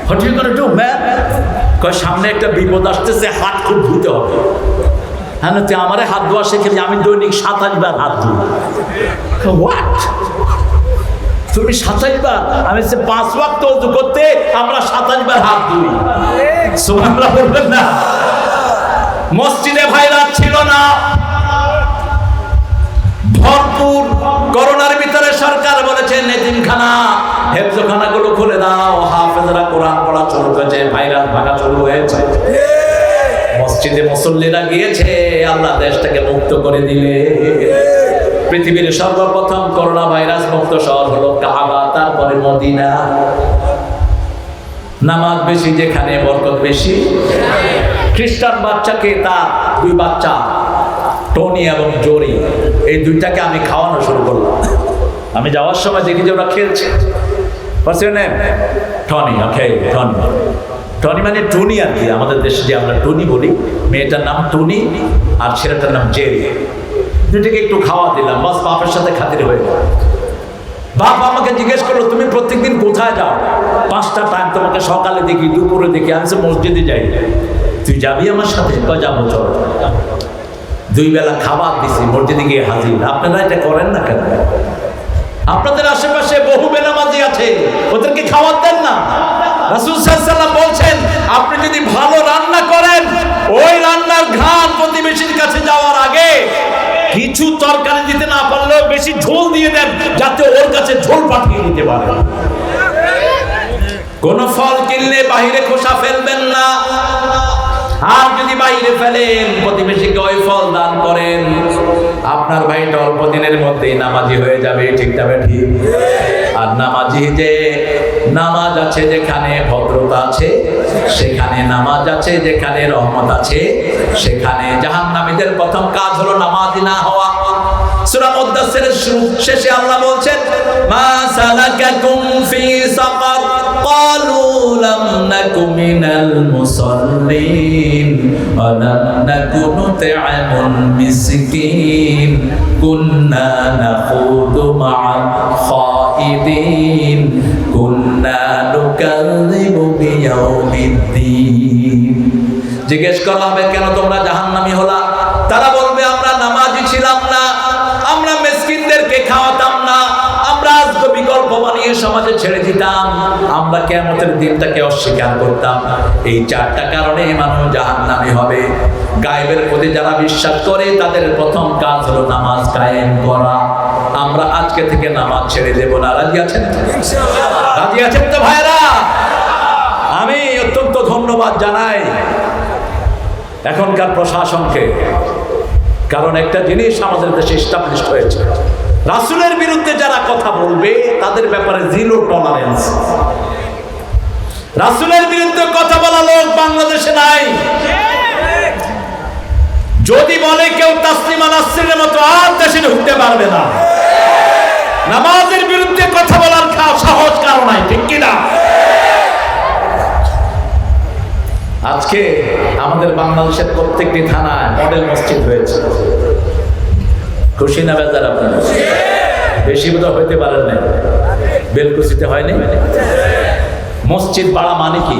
[SPEAKER 1] What you gonna do man? কয় সামনে একটা বিপদ আসতেছে, হাত খুব ধুতে হবে। হ্যাঁ, তুই আমারে হাত ধোয়া শেখেলি, আমি দৈনিক 27 বার হাত ধুই। হোয়াট? তুমি 27 বার? আমি 5 ওয়াক্ত ওযু করতে আমরা 27 বার হাত ধুই। সুবহানাল্লাহ বলবেন না? মসজিদে ভাইরাস ছিল না, ভরপুর। করোনার ভিতরে সরকার বলেছে এতিমখানা, হেফজখানাগুলো খুলে দাও, হাফেজরা কোরআন পড়া শুরু করেছে, ভাইরাস ভাগা শুরু হয়েছে। মসজিদে মুসল্লিরা গিয়েছে, আল্লাহ দেশটাকে মুক্ত করে দিলে। পৃথিবীর সর্বপ্রথম করোনা ভাইরাস মুক্ত শহর হলো কাবা, তারপরে মদিনা। নামাজ বেশি যেখানে, বরকত বেশি। খ্রিস্টান বাচ্চাকে, তার 2 বাচ্চা টনি এবং জরি, এই 2টাকে আমি খাওয়ানো শুরু করলাম। আমি যাওয়ার সময় দেখি যে ওরা খেলছে। টনি, ওকে, টনি। টনি মানে টুনি আর কি। আমাদের দেশে যে আমরা টুনি বলি, মেয়েটার নাম টুনি আর ছেলেটার নাম জেরি। 2টাকে একটু খাওয়া দিলাম, বাস বাপের সাথে খাতির হয়ে গেল। বাপ আমাকে জিজ্ঞেস করলো, তুমি প্রত্যেকদিন কোথায় যাও? 5টা টাইম তোমাকে সকালে দেখি, দুপুরে দেখি, আমি মসজিদে যাই, তুই যাবি আমার সাথে? যাবো, চলো। 2 বেলা খাবার দিছি, মসজিদে গিয়ে হাজির। আপনারা এটা করেন না কেন? আপনাদের আশেপাশে বহু বেনামাজি আছে, ওদেরকে খাবার দেন না। রাসূল সাল্লাল্লাহু আলাইহি ওয়াসাল্লাম বলছেন, আপনি যদি ভালো রান্না করেন, ওই রান্নার ঘ্রাণ প্রতিবেশীর কাছে যাওয়ার আগে কিছু তরকারি দিতে না পারলেও বেশি ঝোল দিয়ে দেন, যাতে ওর কাছে ঝোল পাঠিয়ে দিতে পারে। কোন ফল কিনলে বাহিরে খোসা ফেলবেন না, আর যদি বাইরে ফেলেন প্রতিবেশীকে ওই ফল দান করেন, আপনার ভাইটা অল্প দিনের মধ্যেই নামাজি হয়ে যাবে। ঠিক না ঠিক? আর নামাজি যে নামাজ আছে যেখানে ভদ্রতা আছে, সেখানে নামাজ আছে যেখানে রহমত আছে, সেখানে জাহান্নামীদের প্রথম কাজ হলো নামাজি না হওয়া। সূরা মুদ্দাসসিরের শেষে আল্লাহ বলছেন, মা সালাকাকুম ফি সাকার ক্বালু লাম নাকু মিনাল মুসাল্লিন ওয়া লাম নাকু নুত'আমুল মিসকিন কুন্না নাখুদু মা'আল খাইদিন কুন্না নুকাযযিবু বিয়াউমিদ্দিন। জিজ্ঞেস করা হবে, কেন তোমরা জাহান্নামী হলা? তারা বলবে, আমরা নামাজি ছিলাম না, আমরা মিসকিনদেরকে খাওয়াতাম না, আমরা আজকে বিকল্প বানিয়ে সমাজে ছেড়ে দিতাম, আমরা কিয়ামতের দিনটাকে অস্বীকার করতাম। এই 4টা কারণে মানুষ জাহান্নামী হবে। গায়েবের প্রতি যারা বিশ্বাস করে তাদের প্রথম কাজ হলো নামাজ কায়েম করা। আমরা আজকে থেকে নামাজ ছেড়ে দেব না। রাজি আছেন? রাজি আছেন তো ভাইরা? আমি অত্যন্ত ধন্যবাদ জানাই এখনকার প্রশাসনকে, কারণ একটা জিনিস আমাদের দেশে এস্টাবলিশড হয়েছে, রাসূলের বিরুদ্ধে যারা কথা বলবে তাদের ব্যাপারে জিরো টলারেন্স। রাসূলের বিরুদ্ধে কথা বলা লোক বাংলাদেশে নাই। যদি বলে কেউ তাসলিমা নাসরিনের মতো আর দেশে ঢুকতে পারবে না, নামাজের বিরুদ্ধে কথা বলার সাহস কারো নাই। ঠিক কিনা? আজকে আমাদের বাংলাদেশের প্রত্যেকটি থানায় মডেল মসজিদ হয়েছে। খুশি না বেজার আপনারা? বেশি বোধ হইতে পারেন না, বেলকুচিতে হয়নি। মসজিদ বাড়া মানে কি?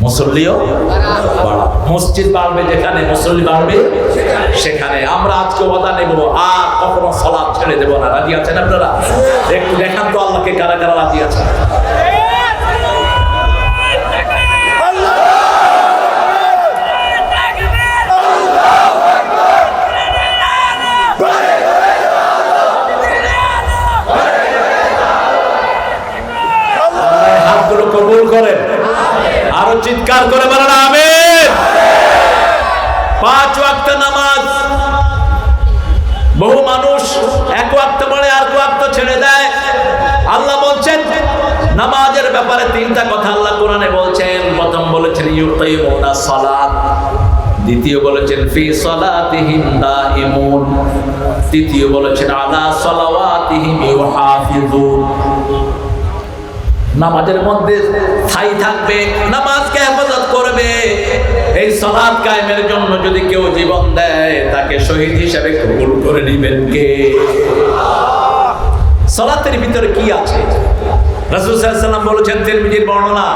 [SPEAKER 1] মুসল্লিও বাড়া। মসজিদ বাড়বে যেখানে, মুসল্লি বাড়বে সেখানে। আমরা আজকে ওয়াদা নেব, আর কখনো সালাত ছেড়ে দেব না। রাজি আছেন আপনারা? একটু দেখান তো আল্লাহকে কারা কারা রাজি আছেন। কবুল করেন, আরো চিৎকার করে বলেন আমিন। 5 ওয়াক্ত নামাজ, বহু মানুষ 1 ওয়াক্ত পড়ে আর 2 ওয়াক্ত ছেড়ে দেয়। আল্লাহ বলছেন নামাজের ব্যাপারে 3টা কথা আল্লাহ কোরআনে বলছেন। প্রথম বলেছেন ইউকিমুনাস সালাত, দ্বিতীয় বলেছেন ফি সালাতিহিম দাইমুন, তৃতীয় বলেছেন আলা সালাওয়াতিহিম ইউহাফিজুন। নামাজের মধ্যে স্থায়ী থাকবে, নামাজকে হেফাজত করবে। এই সালাত কায়েমের জন্য যদি কেউ জীবন দেয়, তাকে শহীদ হিসেবে কবুল করে নেবেন কে? সালাতের ভিতরে কি আছে? রাসূল সাল্লাল্লাহু আলাইহি ওয়াসাল্লাম বলেছেন, তিরমিজির বর্ণনা,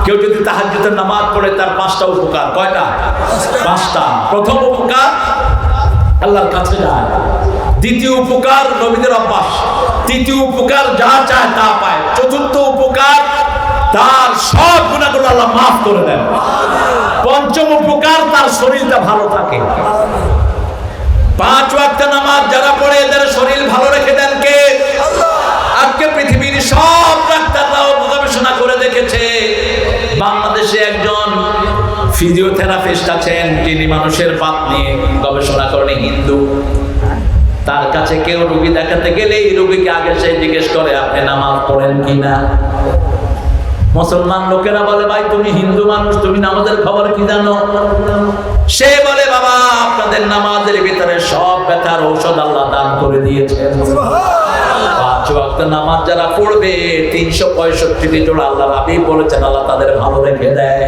[SPEAKER 1] কেউ যদি তাহাজ্জুদের নামাজ পড়ে তার 5টা উপকার। কয়টা? 5টা। প্রথম উপকার, আল্লাহর কাছে যায়। দ্বিতীয় উপকার, নবীদের অভ্যাস। তৃতীয় উপকার, যা চায় তা পায়। চতুর্থ উপকার, তার সব গুনাহগুলো আল্লাহ মাফ করে দেন। পঞ্চম উপকার, তার শরীরটা ভালো থাকে। 5 ওয়াক্ত নামাজ যারা পড়ে এদের শরীর ভালো রেখে দেন কে? আজকে পৃথিবীর সব ডাক্তাররাও গবেষণা করে দেখেছে, বাংলাদেশে একজন ফিজিওথেরাপিস্ট আছেন, যিনি মানুষের পাপ নিয়ে গবেষণা করেন, হিন্দু। তার কাছে কেউ রোগী দেখাতে গেলে এই রোগীকে আগে সে জিজ্ঞেস করে, আপনি নামাজ পড়েন কিনা? মুসলমান লোকেরা বলে, ভাই তুমি হিন্দু মানুষ, তুমি নামাজের খবর কি জানো? সে বলে, বাবা আপনাদের নামাজের ভিতরে সব ব্যথার ঔষধ আল্লাহ দান করে দিয়েছেন। 5 ওয়াক্ত নামাজ যারা পড়বে 365টি জোড়া আল্লাহ হাবিব বলেছেন আল্লাহ তাদের ভালো রেখে দেয়।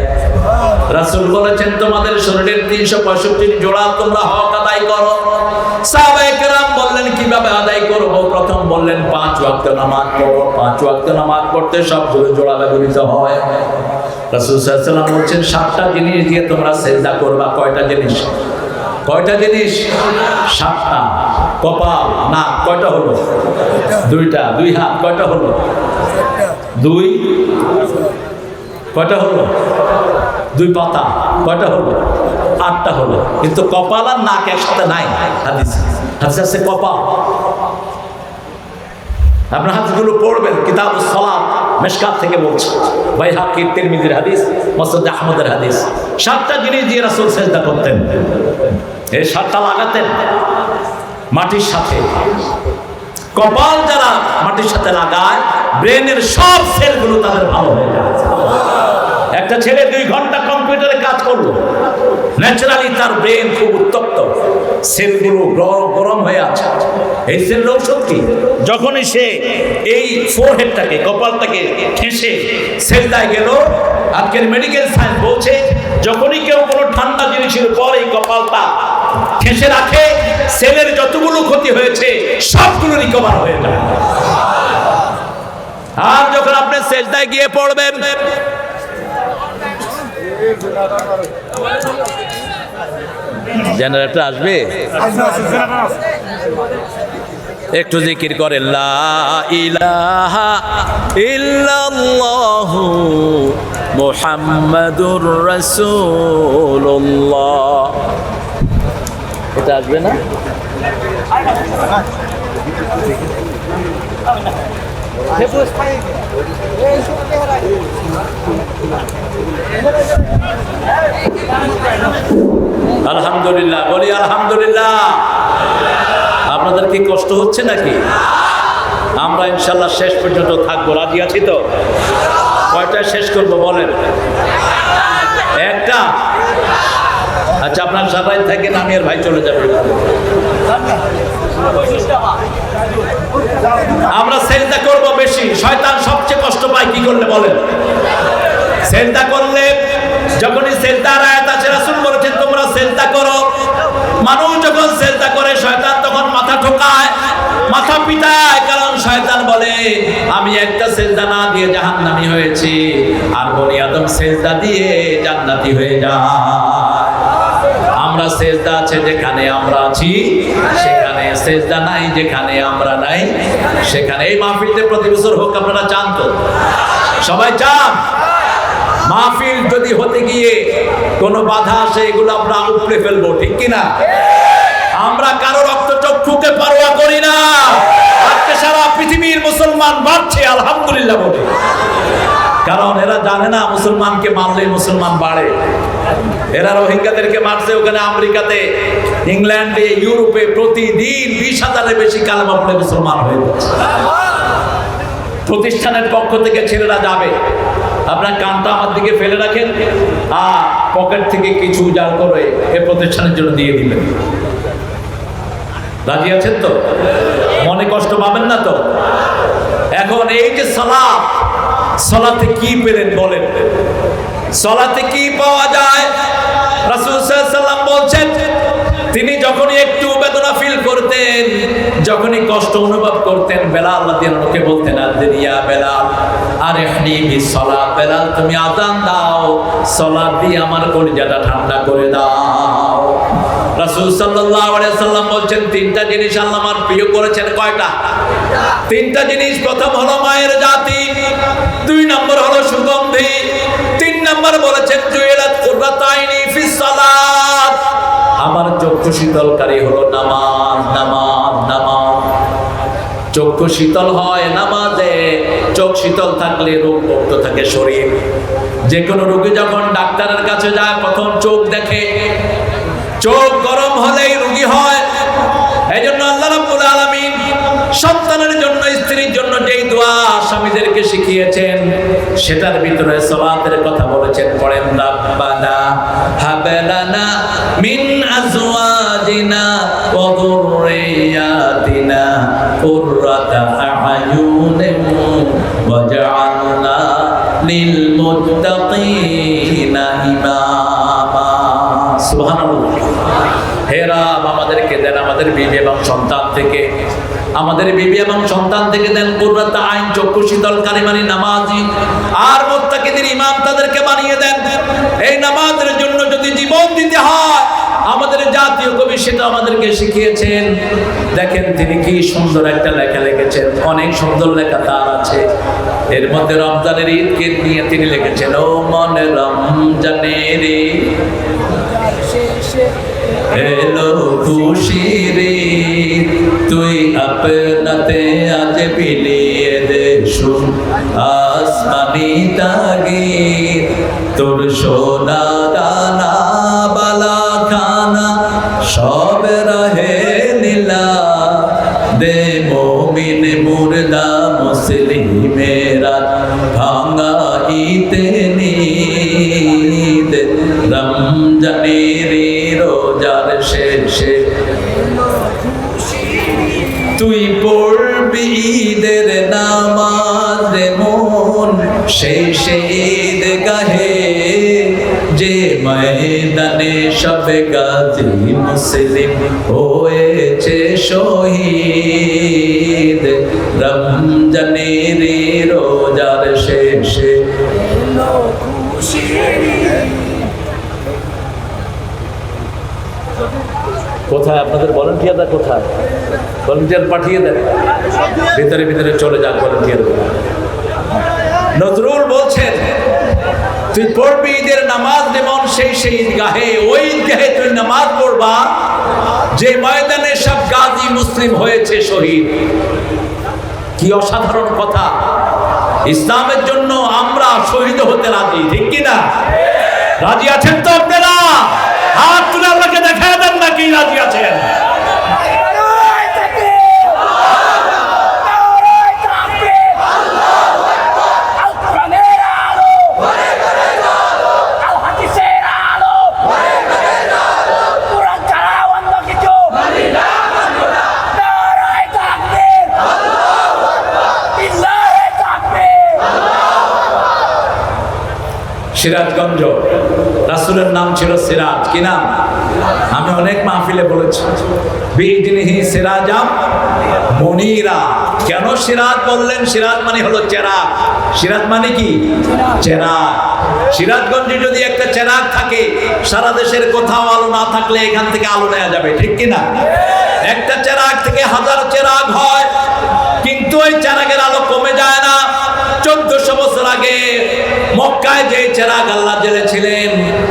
[SPEAKER 1] রাসূল বলেছেন তোমাদের শরীরের 365টি জোড়া তোমরা হক আদায় করো। সাহাবায়ে কেরাম বললেন, কিভাবে কিভাবে আদায় করব? প্রথম বললেন 5 ওয়াক্ত নামাজ পড়ো। 5 ওয়াক্ত নামাজ পড়তে সবগুলো জোড়া ব্যবহৃত হয়। রাসূল সাল্লাল্লাহু আলাইহি ওয়াসাল্লাম বলছেন 7টা জিনিস দিয়ে তোমরা সিজদা করবা। কয়টা জিনিস? কয়টা জিনিস? 7টা। কপাল, নাক, কয়টা হলো? 2টা। 2 হাত, কয়টা হলো? 2। কয়টা হলো? 2 পাতা, কয়টা হলো? 8টা হলো। কিন্তু কপাল আর নাক একসাথে নাই হাদিসে। হাদিসে আছে কপাল। আপনার হাদিসগুলো পড়বেন, কিতাবুস সালাত মিশকাত থেকে বলছে, বাইহাকী, তিরমিজির হাদিস, মুসনাদ আহমদের হাদিস। 7টা জিনিস দিয়ে রাসূল সিজদা করতেন। এই 7টা লাগাতেন মাটির সাথে। কপাল যারা মাটির সাথে লাগায়, ব্রেনের সব সেলগুলো তাদের ভালো হয়ে যায়। একটা ছেলে 2 ঘন্টা কম্পিউটারে কাজ করলো, ন্যাচারালি তার ব্রেন খুব উত্তপ্ত, সেলগুলো গরম হয়ে আছে। এই সেল ঔষধ কি? যখনই সে এই ফোরহেডটাকে, কপালটাকে ঠেসে সেজদায় গেল, আজকের মেডিকেল সায়েন্স বলছে যখনই কেউ কোনো ঠান্ডা জিনিসের উপর এই কপালটা ঠেসে রাখে, সেলের যতগুলো ক্ষতি হয়েছে সবগুলো রিকভার হয়ে যায়। আর যখন আপনি সেজদায় গিয়ে পড়বেন, জেনারেটর আসবে, একটু জিকির করেন, লা ইলাহা ইল্লাল্লাহু মুহাম্মাদুর রাসূলুল্লাহ। এটা আসবে না? আলহামদুলিল্লাহ, বলি আলহামদুলিল্লাহ। আপনাদের কি কষ্ট হচ্ছে নাকি? আমরা ইনশাল্লাহ শেষ পর্যন্ত থাকবো, রাজি আছি তো? কয়টায় শেষ করবো বলেন? একটা? আচ্ছা, আপনার সবাই থাকেন, আমি আর ভাই চলে যাবে। আমরা সিজদা করব বেশি। শয়তান সবচেয়ে কষ্ট পায় কি করলে বলেন? সিজদা করলে। যখনই সিজদার আয়াত আছে, রাসূল বলেছেন তোমরা সিজদা করো। মানুষ যখন সিজদা করে, শয়তান তখন মাথা ঠোকায়, মাথা পিটায়। কারণ শয়তান বলে আমি একটা সিজদা না দিয়ে জাহান্নামী হয়েছি, আর বনি আদম সিজদা দিয়ে জান্নাতি হয়ে যায়। আমরা সিজদা আছে যেখানে আমরা আছি সেখানে, সিজদা নাই যেখানে আমরা নাই সেখানে। এই মাহফিলতে প্রতি বছর হোক, আপনারা চান তো? সবাই চান? মাহফিল যদি হতে গিয়ে কোনো বাধা আসে, এগুলো আমরা উপড়ে ফেলবো, ঠিক কিনা? আমরা কারো রক্তচক্ষুকে পরোয়া করি না। আজকে সারা পৃথিবীর মুসলমান বাড়ছে, আলহামদুলিল্লাহ বলে। কারণ এরা জানে না মুসলমানকে মারলে মুসলমান বাড়ে। এরা রোহিঙ্গাদেরকে মারছে ওখানে আমেরিকাতে, ইংল্যান্ডে, ইউরোপে প্রতিদিন 20,000-এর বেশি কালেমা পড়ে মুসলমান হয়ে যাচ্ছে। প্রতিষ্ঠানের পক্ষ থেকে ছেলেরা যাবে, আপনার কানটা আমার দিকে ফেলে রাখেন আর পকেট থেকে কিছু উজাড় করে এ প্রতিষ্ঠানের জন্য দিয়ে দিবেন। রাজি আছেন তো? মনে কষ্ট পাবেন না তো? এখন এই যে সালাত, সালাতে কি পেলেন বলেন? সালাতে কি পাওয়া যায়? রাসূল সাল্লাল্লাহু আলাইহি ওয়াসাল্লাম বলছেন, তিনি যখনই একটু বেদনা ফিল করতেন, যখনই কষ্ট অনুভব করতেন, বেলাল রাদিয়াল্লাহু আনহুকে বলতেন, আদিয়া বেলাল আরিহনি বিসসালাত, বেলাল তুমি আযান দাও, সালাত দিয়ে আমার কলিজাটা ঠান্ডা করে দাও। রাসূল সাল্লাল্লাহু আলাইহি ওয়াসাল্লাম বলছেন 3টা জিনিস আল্লাহ আমার প্রিয় করেছেন। কয়টা? 3টা জিনিস। প্রথম হলো মায়ের জাতি, 2 নম্বর হলো সুগন্ধি, 3 নম্বর বলেছেন জুইলাত কুররাতু আইনি ফিস সালাত, আমার চক্ষু শীতলকারী হলো নামাজ, নামাজ, নামাজ। চক্ষু শীতল হয় নামাজে। চোখ শীতল থাকলে রোগ মুক্ত থাকে শরীর। যে কোনো রোগী যখন ডাক্তারের কাছে যায়, প্রথম চোখ দেখে। চোখ গরম হলেই রোগী হয়। এই জন্য আল্লাহ রাব্বুল আলামিন সন্তানের জন্য, স্ত্রীর জন্য যেই দোয়া স্বামীদেরকে শিখিয়েছেন, সেটার ভিতরে সালাতের কথা বলেছেন। পড়েন, রাব্বানা হাবলানা মিন আজওয়াজিনা ওয়া যুররিয়াতিনা কুররাতা আ'য়ুনিন ওয়াজআলনা লিল মুত্তাকিনা ইমামা। সুবহানাল্লাহ। হে রব আমাদেরকে দেন আমাদের বিবি এবং সন্তান থেকে, আমাদের বিবি এবং সন্তান থেকে দেন কুররাত আইন, চক্ষু শীতল কারিমানি নামাজি আর মুত্তাকিদের ইমাম তাদেরকে বানিয়ে দেন। এই নামাজের জন্য যদি জীবন দিতে হয়, আমাদের জাতীয় কবি সেটা আমাদেরকে শিখিয়েছেন। দেখেন তিনি কি সুন্দর একটা লেখা লিখেছেন, অনেক সুন্দর লেখা তার আছে। এর মধ্যে রমজানের ঈদকে নিয়ে তিনি লিখেছেন, ও মনে রমজানের এলো খুশির তুই আপনাতে আজ বিলিয়ে দে শুন আসমানি তাগির, তোর সোনা দানা বালা খানা সব রহে নীলা দে মোমিন মুর্দা মুসলিমেরা ভাঙা ইতে নিদ রমজানের রোজার শেষে তুই পড়বি ঈদের নামাজ মন শেষে ঈদ গাহে যে ময়দানে সব গাজী মুসলিম হয়েছে শহীদ রমজানের রোজার শেষে। কোথায় আপনাদের ভলান্টিয়াররা কোথায়? ভলান্টিয়ার পাঠিয়ে দেন, ভিতরে ভিতরে চলে যান ভলান্টিয়ার। নজরুল বলছেন তুই পড়বি ঈদের নামাজ যেমন সেই সেই ঈদগাহে, ওই ঈদগাহে তুই নামাজ পড়বা যে ময়দানে সব গাজী মুসলিম হয়েছে শহীদ। কি অসাধারণ কথা! ইসলামের জন্য আমরা শহীদ হতে রাজি, ঠিক কিনা? রাজি আছেন তো আপনারা? হাত তুলে আল্লাহকে দেখায় দেন নাকি রাজি আছেন? সিরাজগঞ্জ, রাসূলের নাম ছিল সিরাজ। কি নাম? আমি অনেক মাহফিলে বলেছি, বিইজনিহি সিরাজাম মুনীরা। কেন সিরাজ বললেন? সিরাজ মানে হলো চেরাগ। সিরাজ মানে কি? চেরাগ। সিরাজগঞ্জে যদি একটা চেরাগ থাকে, সারা দেশের কোথাও আলো না থাকলে এখান থেকে আলো নেওয়া যাবে, ঠিক কিনা? একটা চেরাগ থেকে হাজার চেরাগ হয়, কিন্তু ওই চেরাগের আলো কমে যায় না। 1400 বছর আগে মক্কায় যে চেরাগ আল্লাহ জ্বেলেছিলেন,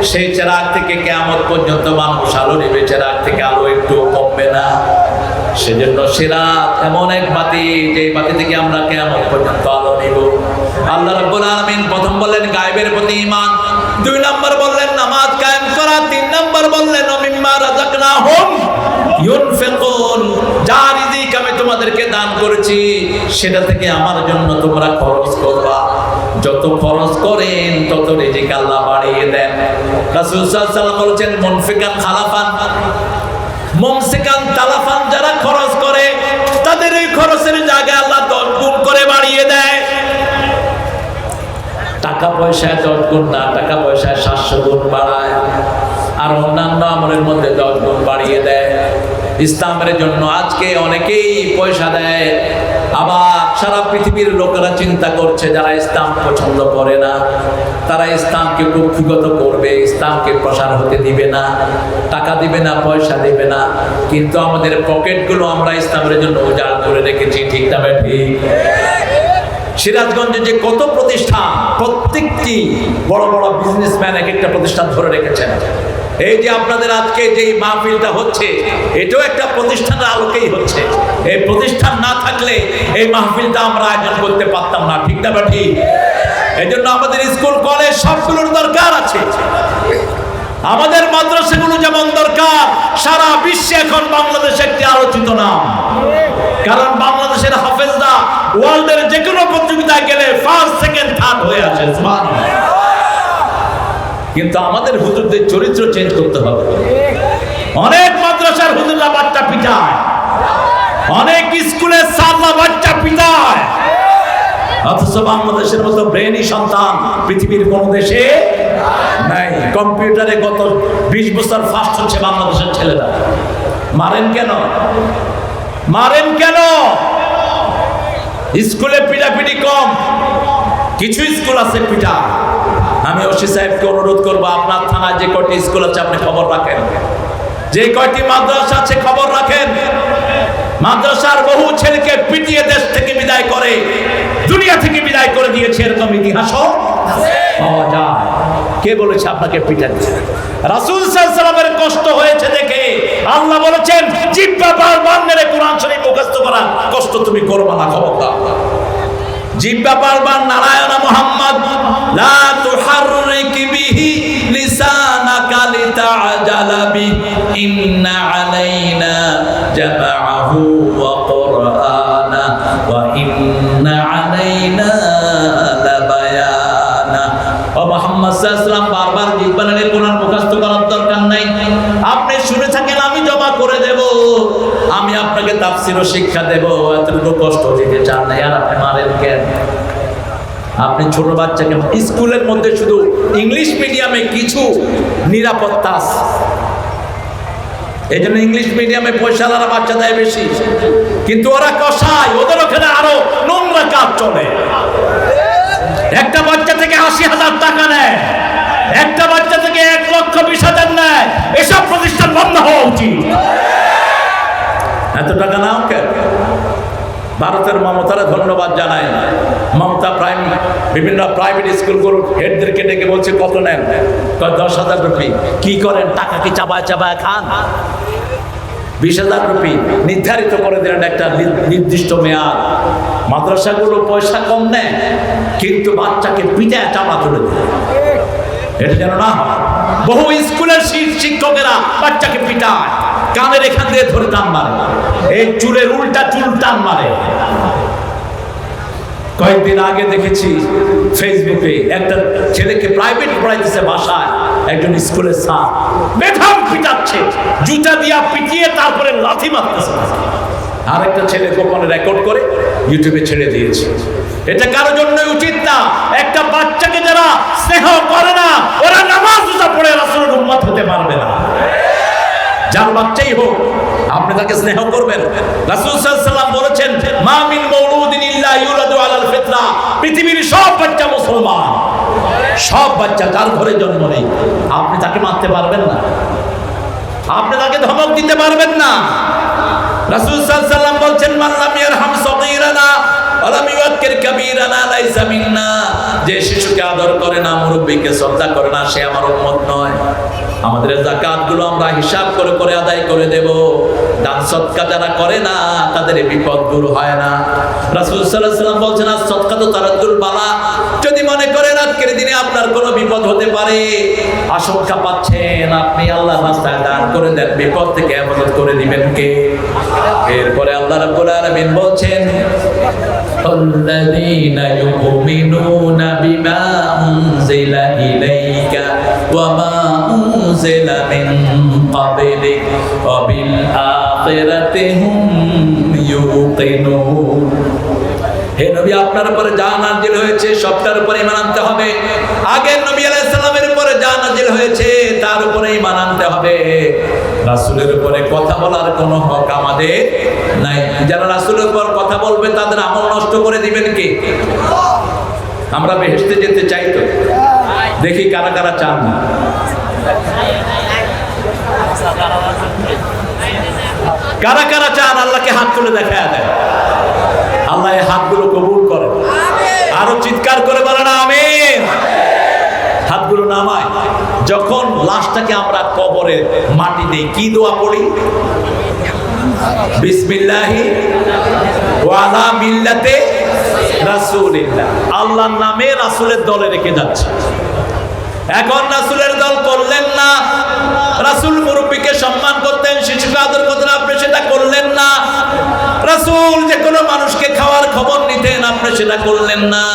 [SPEAKER 1] সেই চেরাগ থেকে কিয়ামত পর্যন্ত মানুষ আলো নেবে, চেরাগ থেকে আলো একটু কমবে না। সেজন্য সিরাজ এমন এক বাতি, যে বাতি থেকে আমরা কিয়ামত পর্যন্ত আলো নেব। আল্লাহ রাব্বুল আলামিন প্রথম বললেন গায়বের প্রতি ঈমান, 2 নম্বর বললেন নামাজ কায়েম করা, 3 নম্বর বললেন মিম্মা রাযাকনাহুম ইউনফিকুন, যা রিজিক আমি তোমাদেরকে দান করেছি সেটা থেকে আমার জন্য তোমরা খরচ করবা। যত খরচ করেন তত রিজিক আল্লাহ বাড়িয়ে দেন। রাসূল সাল্লাল্লাহু আলাইহি ওয়াসাল্লাম বলেছেন মুনফিকান খালাফান মুমসিকান তালাফান, যারা খরচ করে তাদের এই খরচের জায়গায় আল্লাহ 10 গুণ করে বাড়িয়ে দেয়। টাকা পয়সায় 10 গুণ না, টাকা পয়সায় 700 গুণ বাড়ায়, আর অন্যান্য আমলের মধ্যে 10 গুণ বাড়িয়ে দেয়। ইসলামের জন্য আজকে অনেকেই পয়সা দেয়, আবার সারা পৃথিবীর লোকেরা চিন্তা করছে যারা ইসলাম পছন্দ করে না, তারা ইসলামকে কুক্ষিগত করবে, ইসলামকে প্রসার হতে দিবে না, টাকা দিবে না, পয়সা দিবে না। কিন্তু আমাদের পকেটগুলো আমরা ইসলামের জন্য উজাড় করে রেখেছি, ঠিক না ঠিক? সিরাজগঞ্জে যে কত প্রতিষ্ঠান, প্রত্যেকটি বড় বড় বিজনেসম্যান এক একটা প্রতিষ্ঠান ধরে রেখেছেন। এই যে আপনাদের আজকে যে মাহফিলটা হচ্ছে, এটাও একটা প্রতিষ্ঠানের আলোকেই হচ্ছে। এই প্রতিষ্ঠান না থাকলে এই মাহফিলটা আমরা আয়োজন করতে পারতাম না, ঠিক না ঠিক? এই জন্য আমাদের স্কুল কলেজ সবগুলোর দরকার আছে। আমাদের মাদ্রাসাগুলো যেমন দরকার, সারা বিশ্বে এখন বাংলাদেশ একটি আলোচিত নাম। কারণ বাংলাদেশের হাফেজরা ওয়ার্ল্ডের যে কোনো প্রতিযোগিতায় গেলে ফার্স্ট, সেকেন্ড, থার্ড হয়ে আসে। কিন্তু আমাদের হুজুরদের চরিত্র চেঞ্জ করতে হবে। অনেক মাদ্রাসার হুজুররা বাচ্চা পিটায়, অনেক স্কুলের স্যাররা বাচ্চা পিটায়, অথচ বাংলাদেশের মতো ব্রেনি সন্তান পৃথিবীর কোন দেশে নাই। কম্পিউটারে গত 20 বছর ফার্স্ট হচ্ছে বাংলাদেশের ছেলেরা। মারেন কেন? মারেন কেন? স্কুলে পিটাপিটি কম, কিছু স্কুল আছে পিটা। আমি ওসি সাহেবকে অনুরোধ করবো, আপনার থানায় যে কয়টি স্কুল আছে আপনি খবর রাখেন, যে কয়টি মাদ্রাসা আছে খবর রাখেন। মাদ্রাসার বহু ছেলেকে পিটিয়ে দেশ থেকে বিদায় করে, দুনিয়া থেকে বিদায় করে দিয়েছে, এরকম ইতিহাসও পাওয়া যায়। কে বলেছে আপনাকে পিটাতে? রাসূল সাল্লাল্লাহু আলাইহি ওয়াসাল্লামের কষ্ট হয়েছে দেখে আল্লাহ বলেছেন, জিহ্বা বারবার নেড়ে কোরআন শরীফ মুখস্থ করা কষ্ট তুমি করবে না, খবরদার। জিহ্বা বারবার নারায়ণ মুহাম্মদ, লা তুহাররিক বিহি লিসানাকা লিতাআজালা বিহি ইন্না আলাইনা জামাআহু ওয়া কুরআনা ওয়া ইন্না আলাইনা লাবায়ানা। ও মুহাম্মদ সাল্লাল্লাহু আলাইহি ওয়াসাল্লাম, বারবার জিহ্বা নেড়ে কোরআন মুখস্থ করার দরকার নাই। আপনি শুনে থাকেন, আমি জমা করে দেব, আমি আপনাকে তাফসীরও শিক্ষা দেব, এতটুকু কষ্ট দিতে চান না। আর আপনি মারেন কেন? আপনি ছোট বাচ্চাকে স্কুলের মধ্যে শুধু ইংলিশ মিডিয়ামে কিছু নিরাপত্তা আছে, এই জন্য ইংলিশ মিডিয়ামে পয়সাওয়ালা বাচ্চা দেয় বেশি, কিন্তু ওরা কষায়, ওদের ওখানে আরো নোংরা কাজ চলে। একটা বাচ্চা থেকে ৮০,০০০ টাকা নেয়, একটা বাচ্চা থেকে ১,২০,০০০ নেয়। এসব প্রতিষ্ঠান বন্ধ হওয়া উচিত। এত টাকা নাও কেন? ভারতের মমতারা ধন্যবাদ জানায়। মমতা বিভিন্ন প্রাইভেট স্কুলগুলোর হেডদেরকে ডেকে বলছে, কত নেন? ১০,০০০ রুপি। কি করেন? টাকা কি চাবায় চাবায় খান? 20,০০০ রুপি নির্ধারিত করে দিলেন একটা নির্দিষ্ট মেয়াদ। মাদ্রাসাগুলো পয়সা কম নেয়, কিন্তু বাচ্চাকে পিটায় চামড়া তুলে দেয়। এটা যেন না হয়। বহু স্কুলের শিক্ষকেরা বাচ্চাকে পিটায়, কানের এখান দিয়ে ধরে টান মারে, এই চুলের উল্টা চুল টান মারে। কয়েকদিন আগে দেখেছি ফেসবুকে একটা ছেলেকে প্রাইভেট পড়াইতেছে বাসায়, একজন স্কুলের স্যার বেধম পিটাচ্ছে, জুতা দিয়া পিটিয়ে তারপরে লাথি মারতেছে। আরেকটা ছেলে গোপনে রেকর্ড করে ইউটিউবে ছেড়ে দিয়েছে। এটা কারোর জন্য উচিত না। একটা বাচ্চাকে যারা স্নেহ করে না, ওরা নামাজ রোজা পড়ে রাসূলের উম্মত হতে পারবে না। যার বাচ্চাই হোক, আপনি তাকে স্নেহ করবেন। রাসূল সাল্লাল্লাহু আলাইহি ওয়াসাল্লাম বলেছেন, মা মিন মাউলুদিন ইল্লা ইউলাদু আলাল ফিতরা। পৃথিবীর সব বাচ্চা মুসলমান, সব বাচ্চা যার ঘরে জন্ম নেই, আপনি তাকে মারতে পারবেন না, আপনি তাকে ধমক দিতে পারবেন না। রাসূল সাল্লাল্লাহু আলাইহি ওয়াসাল্লাম বলেন, মান লাম ইয়ারহাম সগীরানা ওয়া লাম ইউক্কির কাবীরানা লাইসা মিন্না। যে শিশুকে আদর করে না, মুরব্বিকে শ্রদ্ধা করে না, সে আমার উম্মত নয়। আমাদের যাকাতগুলো আমরা হিসাব করে করে আদায় করে দেব। দান সদকা যারা করে না, তাদের বিপদ দূর হয় না। রাসূল সাল্লাল্লাহু আলাইহি ওয়াসাল্লাম বলেন, সদকা তো তারাদ্দুল বালা। যদি মনে করেন আজকের দিনে আপনার কোনো বিপদ হতে পারে, আশঙ্কা পাচ্ছেন, আপনি আল্লাহর রাস্তায় দান করে দেন, বিপদ থেকে হেফাজত করে দিবেন কে? এরপরে আল্লাহ রাব্বুল আলামিন বলছেন, আল্লাযীনা ইউমিনুনা বিমা উনজিলা ইলাইকা ওয়া মা উনজিলা মিন ক্বাবলিক ওয়া বিল আখিরাতি হুম ইউকিনুন। হে নবী, আপনার উপরে যা নাযিল হয়েছে সবটার উপরে ঈমান আনতে হবে। আগের নবী আলাইহিস সালামের উপরে যা নাযিল হয়েছে তার উপরে ঈমান আনতে হবে। রাসূলের উপরে কথা বলার কোনো হক আমাদের নাই। যারা রাসূলের উপর কথা বলবে তাদের আমল নষ্ট করে দিবেন কে? আমরা বেহেশতে যেতে চাই তো, দেখি কারা কারা চান না। কারা কারা চান আল্লাহকে হাত তুলে দেখায় দেয়। আল্লাহ এই হাতগুলো কবুল করে। আরো চিৎকার করে বলেন আমিন। হাতগুলো নামায়। যখন লাশটাকে আমরা কবরে মাটি দেই, কি দোয়া পড়ি? বিসমিল্লাহি ওয়া আলা মিল্লাতে রাসূলিল্লাহ। আল্লাহর নামে রাসূলের দলে রেখে যাচ্ছে। এখন রাসূলের দল করলেন না, রাসূল মুরব্বিকে সম্মান করতেন, শিশুকে আদর করতেন, আপনি সেটা করলেন না। রাসূল যে কোনো মানুষকে খাওয়ার খবর নিতেন, আপনি সেটা করলেন না।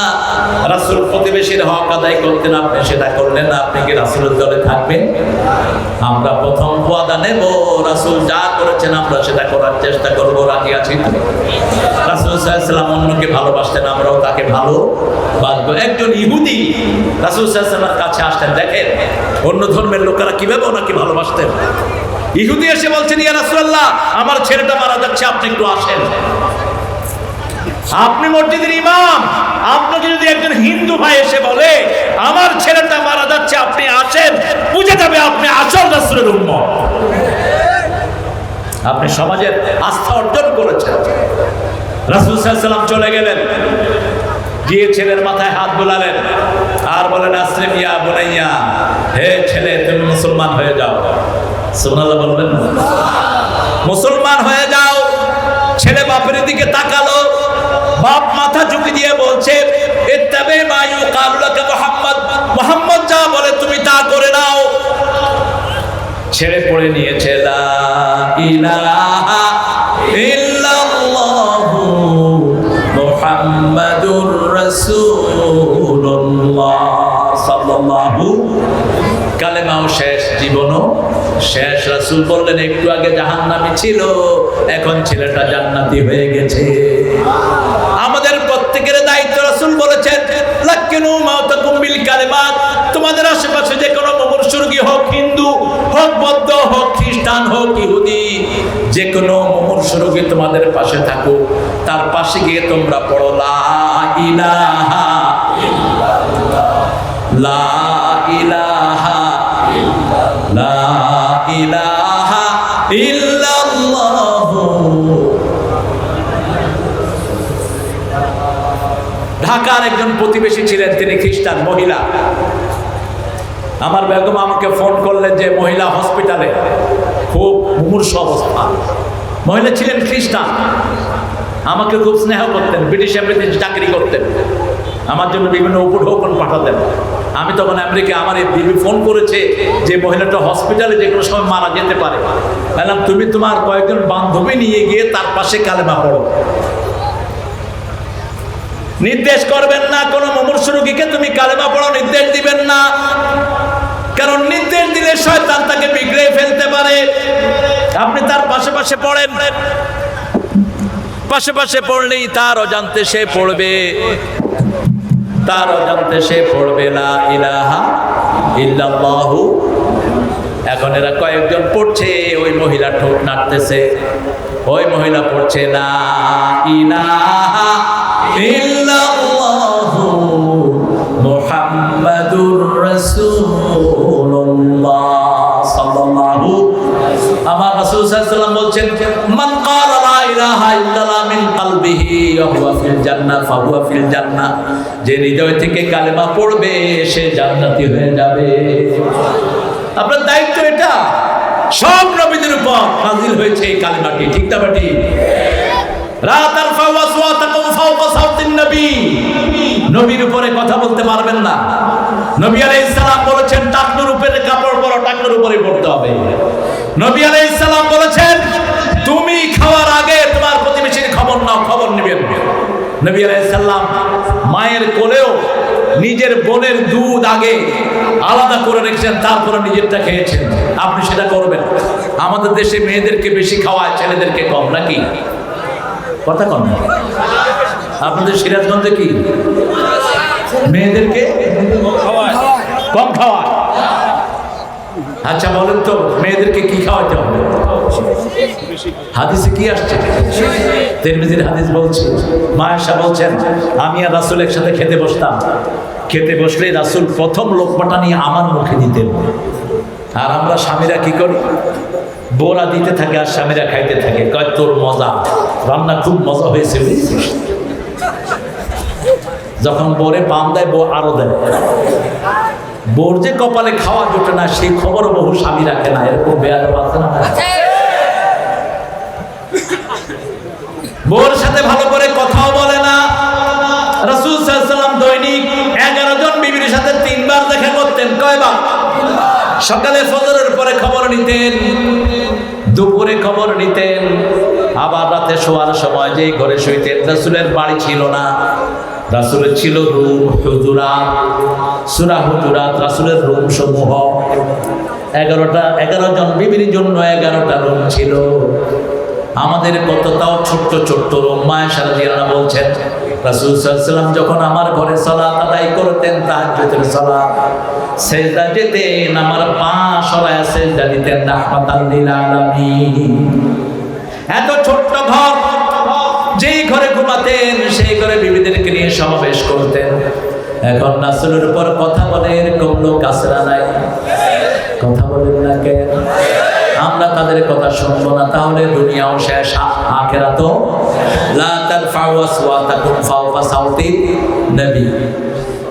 [SPEAKER 1] রাসূল প্রতিবেশীর হক আদায় করতেন, আপনি সেটা করলেন না। আপনি কি রাসূলের দলে থাকবেন? আমরা প্রথম ওয়াদা নেব, রাসূল যা করেছেন আমরা সেটা করার চেষ্টা করব। রাজি আছি তো? রাসূল সাল্লাল্লাহু আলাইহি ওয়াসাল্লাম অন্যকে ভালোবাসতেন, আমরাও তাকে ভালোবাসবো। একজন ইহুদি রাসূল সাল্লাল্লাহু আলাইহি ওয়াসাল্লামের কাছে আসতেন, দেখেন অন্য ধর্মের লোকেরা কিভাবে ওনাকে ভালোবাসতেন। ইহুদি এসে বলছেন, ইয়া রাসূলুল্লাহ, আমার ছেলেটা মারা যাচ্ছে, আপনি একটু আসেন। আপনি মসজিদের ইমাম, আপনাকে যদি একজন হিন্দু ভাই এসে বলে আমার ছেলেটা মারা যাচ্ছে, আপনি আসেন, বুঝে যাবে আপনি আসল রাসূলের উম্মত। আপনি সমাজের আস্থা অর্জন করেছেন। রাসূল সাল্লাল্লাহু আলাইহি ওয়াসাল্লাম চলে গেলেন, গিয়ে ছেলের মাথায় হাত বোলালেন আর বলেন, আসলিম ইয়া বুনাইয়া, হে ছেলে তুমি মুসলমান হয়ে যাও। সুবহানাল্লাহ বলবেন, মুসলমান হয়ে যাও। ছেলে বাপের দিকে তাকালো, বাপ মাথা ঝুঁকি দিয়ে বলছে, ইত্তাবি মা ইউকালু লাকা মুহাম্মদ, মুহাম্মদ যা বলে তুমি তা করে নাও। ছেলে পড়ে নিয়েছে, লা ইলাহা ইল্লাল্লাহু মুহাম্মাদুর রাসূলুল্লাহ সাল্লাল্লাহু। কালেমাও শেষ, জীবনও শেষ। রাসূল বললেন, একটু আগে জাহান্নামী ছিল, এখন ছেলেটা জান্নাতি হয়ে গেছে। আমাদের প্রত্যেকের দায়িত্ব, রাসূল বলেছেন, লাকিনু মাউতাকুম বিল কালিমাত। তোমাদের আশেপাশে যে কোনো মুমূর্ষু রোগী হোক, হিন্দু হোক, বৌদ্ধ হোক, খ্রিস্টান হোক, ইহুদি, যে কোনো মুমূর্ষু রোগী তোমাদের পাশে থাকুক, তার পাশে গিয়ে তোমরা পড়ো, লা ইলাহা ইল্লাল্লাহ, লা ইলাহা ইল্লাল্লাহ, লা ইলাহা ইল্লাল্লাহ। ঢাকার একজন প্রতিবেশী ছিলেন, তিনি খ্রিস্টান মহিলা। আমার বেগম আমাকে ফোন করলেন যে মহিলা হসপিটালে, খুব মুমূর্ষু অবস্থা। মহিলা ছিলেন খ্রিস্টান, আমাকে খুব স্নেহ করতেন, ব্রিটিশ এমবেসিতে চাকরি করতেন, আমার জন্য বিভিন্ন উপঢৌকন পাঠাতেন। আমি তখন আমেরিকা, আমার এই বিবি ফোন করেছে যে মহিলাটা হসপিটালে যে কোনো সময় মারা যেতে পারে। বললাম, তুমি তোমার কয়েকজন বান্ধবী নিয়ে গিয়ে তার পাশে কালেমা পড়ো। নির্দেশ করবেন না কোনো মুমূর্ষু রোগীকে তুমি কালেমা পড়ো, নির্দেশ দিবেন না, কারণ নির্দেশ দিলে শয়তান তাকে বিগড়ে ফেলতে পারে। আপনি তার পাশে পাশে পড়েন, পাশে পাশে পড়লেই তার অজান্তে সে পড়বে, তার অজান্তে সে পড়বে লা ইলাহা ইল্লাল্লাহু। এখন এরা কয়েকজন পড়ছে, ওই মহিলা ঠোঁট নাড়তেছে, ওই মহিলা পড়ছে, লা ইলাহা ইল্লাল্লাহু মুহাম্মাদুর রাসূলুল্লাহ সাল্লাল্লাহু। আমার রাসূল সাল্লাল্লাহু আলাইহি ওয়াসাল্লাম বলছেন, মান ক্বালা লা ইলাহা ইল্লাল্লাহ মিন কলবিহি ওয়া হুয়া ফিল জান্নাহ ফাহুয়া ফিল জান্নাহ। যে হৃদয় থেকে কালেমা পড়বে সে জান্নাতি হয়ে যাবে। আপনার দায়িত্ব এটা। সব নবীদের উপর নাযিল হয়েছে এই কালেমাটি, ঠিক না বেটি? লা তারফাউ আসওয়াতাকুম ফাওকা সাওতিন নবী। নবীর উপরে কথা বলতে পারবেন না। নবী আলাইহিস সালাম বলেছেন, টাকনুর উপরে কাপড় পরো, টাকনুর উপরে পড়তে হবে। নবী আলাইহিস সালাম বলেছেন, তুমি খাওয়ার আগে তোমার প্রতিবেশীর খবর নাও, খবর নেবেন। নবী আলাইহিস সালাম মায়ের কোলেও নিজের বোনের দুধ আগে আলাদা করে রেখেছেন, তারপরে নিজেরটা খেয়েছেন। আপনি সেটা করবেন। আমাদের দেশে মেয়েদেরকে বেশি খাওয়ায়, ছেলেদেরকে কম, নাকি? কথা কম। আপনাদের সিরাজগঞ্জে কি মেয়েদেরকে কম খাওয়ায়? আচ্ছা বলেন তো, মেয়েদেরকে কি খাওয়াতে হবে? হাদিসে কি আসছে? তিরমিজির হাদিস বলছে, মা আয়েশা বলছেন, আমি আর রাসূল একসাথে খেতে বসতাম। খেতে বসলে রাসূল প্রথম লোকমাটা নিয়ে আমার মুখে দিতেন। আর আমরা স্বামীরা কি করি? বোরা দিতে থাকে আর স্বামীরা খাইতে থাকে, কয় তোর মজা, রান্না খুব মজা হয়েছে। যখন বোরে পাম দেয়, বউ আরো দেয়। বোর যে কপালে খাওয়া জোটে না, সেই খবরও বহু স্বামী রাখে না। এরকম বেয়াদব আছে না? বোর সাথে ভালো করে কথাও বলে না। রাসূল সাল্লাল্লাহু আলাইহি ওয়াসাল্লাম দৈনিক 11 জন বিবির সাথে 3 বার দেখা করতেন। কয়বার? সকালে ফজরের পরে খবর নিতেন, দুপুরে খবর নিতেন, আবার রাতে শোয়ার সময় যেই ঘরে শুইতেন, রাসূলের বাড়ি ছিল না, রাসূলের ছিল রুম হুজুরাত, সূরা হুজুরাত রাসূলের রুম সমূহ 11 জন বিবির জন্য 11টা রুম ছিল। আমাদের কতটাও ছোট্ট ছোট্ট রুম। আয়েশা রাদিয়াল্লাহু আনহা বলছেন রাসূল সাল্লাল্লাহু আলাইহি ওয়াসাল্লাম যখন আমার ঘরে সালাত আদায় করতেন, তাহাজ্জুদের সালাত, সেজদা যেতেন, আমার পা সরায়া সেজদা দিতেন রাহমাতাল লিল আলামিন। এত ছোট্ট ঘর, যেই ঘরে ঘুমাতেন সেই ঘরে বিবিদেরকে নিয়ে সমাবেশ করতেন। এখন রাসূলের উপর কথা বলে এরকম লোক আছে না নাই? কথা বলেন না কেন? আমরা তাদের কথা শুনবো না, তাহলে দুনিয়াও শেষ, আখিরাতও। লা তারফাউ আসওয়াতাকুম ফাওকা সাউতি নবী।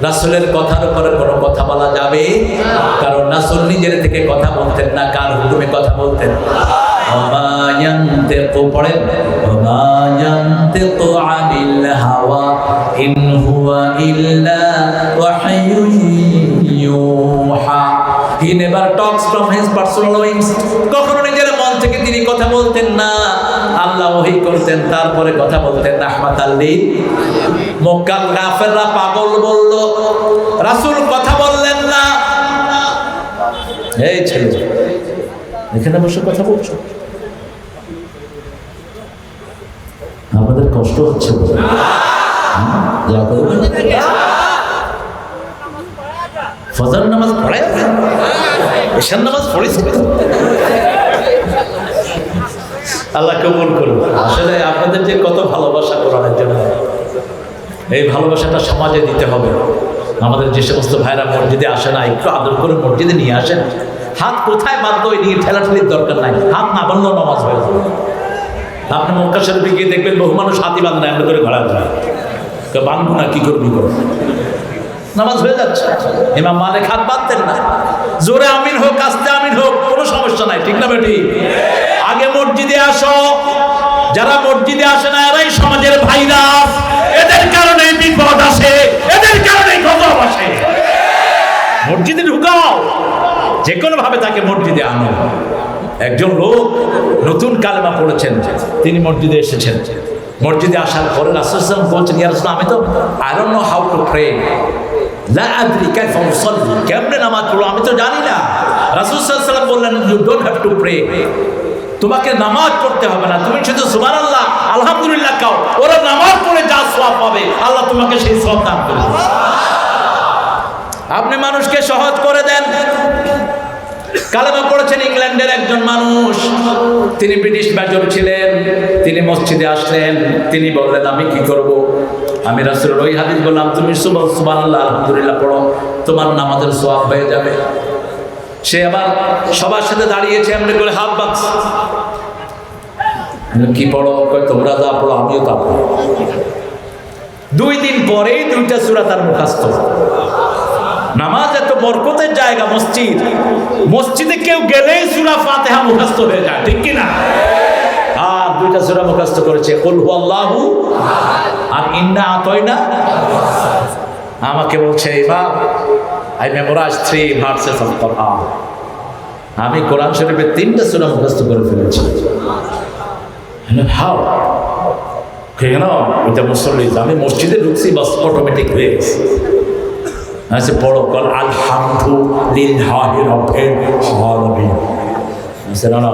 [SPEAKER 1] রাসূলের কথার উপরে কোনো কথা বলা যাবে? কারণ রাসূল নিজের থেকে কথা বলতেন না, কার হুকুমে কথা বলতেন? ওমা ইয়ানতিকু, পড়েন, ওমা ইয়ানতিকু আনিল হাওয়া ইন হুয়া ইল্লা ওয়াহয়ুন ইউহা। He never talks from his personal whims. কখনো নিজের মন থেকে তিনি কথা বলতেন না, আল্লাহ ওহী করতেন, তারপরে কথা বলতেন রাহমাতাল লিল। মক্কার কাফেররা পাগল বলল, রাসূল কথা বললেন না। এই ছেলে, এখানে বসে কথা বলছো, আমাদের কষ্ট হচ্ছে। ফজর নামাজ পড়ে, ঈশার নামাজ পড়েছে, আল্লাহ কবুল করুন। আসলে আপনাদের যে কত ভালোবাসা কোরআনের জন্য, এই ভালোবাসাটা সমাজে দিতে হবে। আমাদের যে সমস্ত ভাইরা মসজিদে আসে না, একটু আদর করে মসজিদে নিয়ে আসেন। হাত কোথায় বাঁধলো এই নিয়ে ঠেলাঠেলির দরকার নাই, হাত না বাঁধলেও নামাজ হয়ে যাবে। আপনি মক্কা শরীফে গিয়ে দেখবেন বহু মানুষ হাতই বাঁধ না, এমন করে ঘোরা ঘোরা, বাঁধবো না কি করবি করো, নামাজ হয়ে যাচ্ছে। ইমাম মালিক হাত বাঁধতেন না, জোরে আমিন হোক আস্তে আমিন হোক কোনো সমস্যা নাই, ঠিক না বেটি? আগে মসজিদে আসো, যারা মসজিদে আসে না এরাই সমাজের ভাইরাস, এদের কারণে বিপদ আসে, এদের কারণে গজব আসে। মসজিদে ঢুকাও, যে কোনো ভাবে তাকে মসজিদে আনো। একজন লোক নতুন কালেমা পড়েছেন, তিনি মসজিদে এসেছেন। মসজিদে আসার পরে রাসূল সাল্লাল্লাহু আলাইহি ওয়াসাল্লাম বলছেন, ইয়া রাসূলুল্লাহ, আমি তো I don't know how to pray, লা আদরি কাইফা উসাল্লি, কেমনে নামাজ পড়ো আমি তো জানি না। রাসূল সাল্লাল্লাহু আলাইহি ওয়াসাল্লাম বললেন, you don't have to pray, তোমাকে নামাজ পড়তে হবে না, তুমি শুধু সুবহানাল্লাহ আলহামদুলিল্লাহ কাও, ওরা নামাজ পড়ে যা সওয়াব পাবে আল্লাহ তোমাকে সেই সওয়াব দান করবে। আপনি মানুষকে সহজ করে দেন। কালেমা পড়েছেন ইংল্যান্ডের একজন মানুষ, তিনি ব্রিটিশ মেজর ছিলেন, তিনি মসজিদে আসলেন, তিনি বললেন আমি কি করব? আমি রাসূলের ওই হাদিস বললাম, তুমি সুবহানাল্লাহ আলহামদুলিল্লাহ পড়ো, তোমার নামাজের সওয়াব হয়ে যাবে। সে আবার সবার সাথে দাঁড়িয়েছে, এমনি করে হাত বাঁধছে। কি পড়ো? তোমরা যা পড়ো আমিও তা পড়ো। 2 দিন পরেই 2টা সূরা তার মুখস্থ। নামাজ এত বরকতের জায়গা মসজিদ, মসজিদে কেউ গেলেই সূরা ফাতিহা মুখস্থ হয়ে যায়, ঠিক কি না? আর 2টা সূরা মুখস্থ করেছে, কুল হুয়াল্লাহু আর ইন্না আতাইনা। আমাকে বলছে, ইমাম আই মেমোরাইজ 3 ভার্সেস অফ কোরআন, আমি কোরআন শরীফের 3টা সূরা মুখস্থ করে ফেলেছি। হাউ? কেন? এটা মুসল্লি, আমি মসজিদে ঢুকছি বাস অটোমেটিক হয়ে গেছে। আচ্ছা পড়ো, কল আলহামদুলিল্লাহি রাব্বিল আলামিন। আচ্ছা না,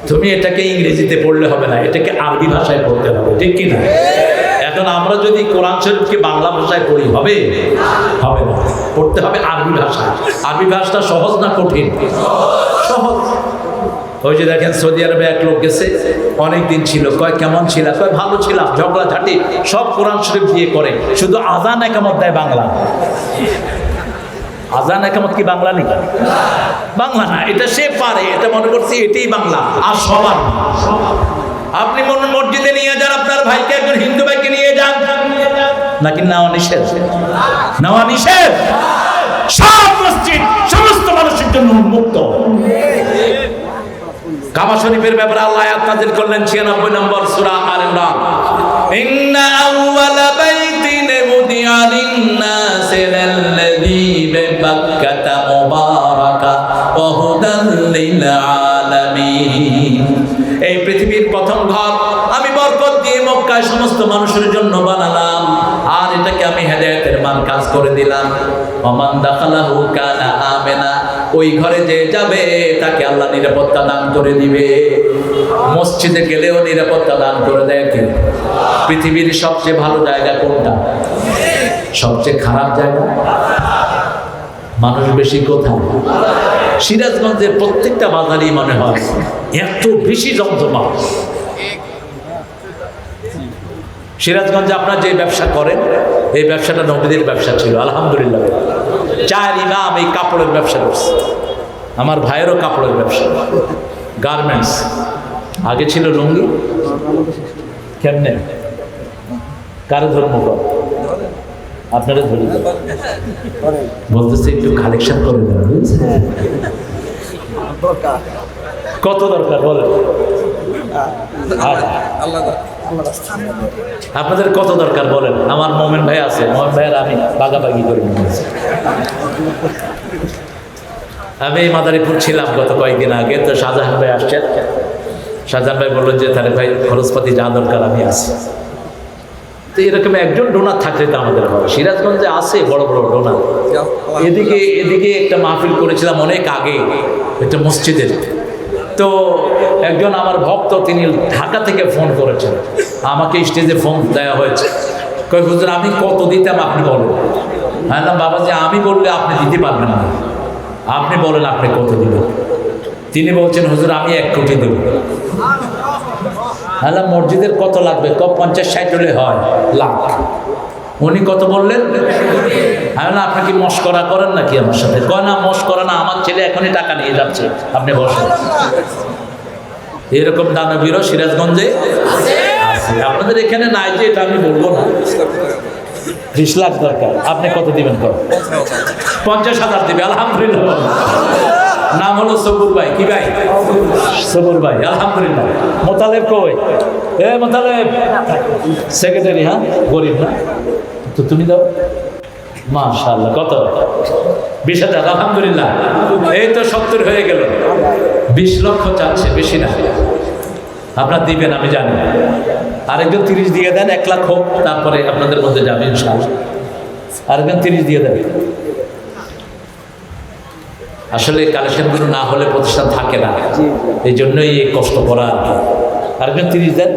[SPEAKER 1] তুমি এটাকে ইংরেজিতে পড়লে হবে না, এটাকে আরবি ভাষায় পড়তে হবে, ঠিক কি না? এখন আমরা যদি কোরআন শরীফকে বাংলা ভাষায় পড়ি হবে? হবে না, পড়তে হবে আরবি ভাষায়। আরবি ভাষাটা সহজ না কঠিন? সহজ। ওই যে দেখেন সৌদি আরবে এক লোক গেছে, অনেক দিন ছিল, কয় কেমন ছিল? কয় ভালো ছিলাম, ঝগড়াঝাটি সব কোরআন শরীফ দিয়ে করে, শুধু আজান একামত দেয় বাংলা। আজান একামত কি বাংলা নেই? বাংলা না, এটা সে পারে, এটা মনে করছি এটাই বাংলা, আর সবার। আপনি মসজিদে নিয়ে যান আপনার ভাইকে, একজন হিন্দু ভাইকে নিয়ে যান, নাকি নেওয়া নিষেধ? নেওয়া নিষেধ। সব মসজিদ সমস্ত মানুষের জন্য উন্মুক্ত। কাবা শরীফের ব্যাপারে আল্লাহ আয়াত নাযিল করলেন 96 নম্বর সূরা আল ইমরান, ইন্না আউওয়ালা বাইতিন বুদিআ লিন-নাসি লাল্লাযী বিবাক্কাতা মুবারাকা ওয়া হুদাল লিল আলামিন। এই পৃথিবীর প্রথম ঘর আমি বরকত দিয়ে মক্কায় সমস্ত মানুষের জন্য বানালাম, আর এটাকে আমি হেদায়েতের মার্কাজ করে দিলাম। ওমান দাখালাহু কানা আমিনা, ওই ঘরে যে যাবে তাকে আল্লাহ নিরাপত্তা দান করে দিবে। মসজিদে গেলেও নিরাপত্তা দান করে দেয় কে? পৃথিবীর সবচেয়ে ভালো জায়গা কোনটা? সবচেয়ে খারাপ জায়গা? মানুষ বেশি কোথায়? সিরাজগঞ্জের প্রত্যেকটা বাজারই মনে হয় এত বেশি জমজমা। সিরাজগঞ্জে আপনার যে ব্যবসা করেন, এই ব্যবসাটা নবীদের ব্যবসা ছিল, আলহামদুলিল্লাহ। 4 ইমাম এই কাপড়ের ব্যবসা করছে। আমার ভাইয়েরও কাপড়ের ব্যবসা, গার্মেন্টস। আগে ছিল লুঙ্গি। কেমনে কারো ধর্ম কর, আপনারা ধরে বলতেছে একটু কালেকশন করে দেন। কত দরকার বলেন? আপনাদের কত দরকার বলেন? আমার মোমেন ভাই আছে, মোমেন ভাইয়ের আমি বাগাবাগি করে নিয়েছি। আমি মাদারীপুর ছিলাম গত কয়েকদিন আগে, তো শাহজাহান ভাই আসছেন। শাহজাহান ভাই বললেন যে তাহলে ভাই খরচপাতি যা দরকার আমি আছি। তো এরকম একজন ডোনার থাকলে তো আমাদের হয়। সিরাজগঞ্জে আছে বড় বড় ডোনার। এদিকে একটা মাহফিল করেছিলাম অনেক আগে, একটা মসজিদের। তো একজন আমার ভক্ত, তিনি ঢাকা থেকে ফোন করেছেন, আমাকে স্টেজে ফোন দেওয়া হয়েছে। কই হুজুর আমি কত দিতাম আপনি বলেন। হ্যাঁ না বাবা, যে আমি বললে আপনি দিতে পারবেন না, আপনি বলেন আপনি কত দিবেন। তিনি বলছেন হুজুর আমি 1 কোটি দেব। হ্যাঁ মসজিদের কত লাগবে? 50-60 হলে হয় লাখ। উনি কত বললেন? আমি না আপনি কি মস্করা করেন নাকি আমার সাথে? কয় না মস্করা না, আমার ছেলে এখনই টাকা নিয়ে যাচ্ছে, আপনি বসেন। এরকম দানবীরও সিরাজগঞ্জে আছে। আপনাদের এখানে নাই যে, এটা আমি বলবো না। 20 লাখ দরকার, আপনি কত দিবেন? 50,000 দিবে, আলহামদুলিল্লাহ। নাম হলো সবুর ভাই। কি ভাই? সবুর ভাই, আলহামদুলিল্লাহ। মোতালেব কই? মোতালেব সেক্রেটারি। হ্যাঁ গরিব না তো, তুমি দাও। মাশাআল্লাহ। কত? 20,000, আলহামদুলিল্লাহ। এই তো 70 হয়ে গেল। 20 লক্ষ চাচ্ছে, বেশি না। আপনারা দিবেন আমি জানি। আরেকজন 30 দিয়ে দেন, 1 লাখ হোক, তারপরে আপনাদের মধ্যে যাবে ইনশাআল্লাহ। আরেকজন 30 দিয়ে দেন। আসলে কালেকশনগুলো না হলে প্রতিষ্ঠান থাকে না, এই জন্যই এই কষ্ট করা আর কি। আরেকজন 30 দেন।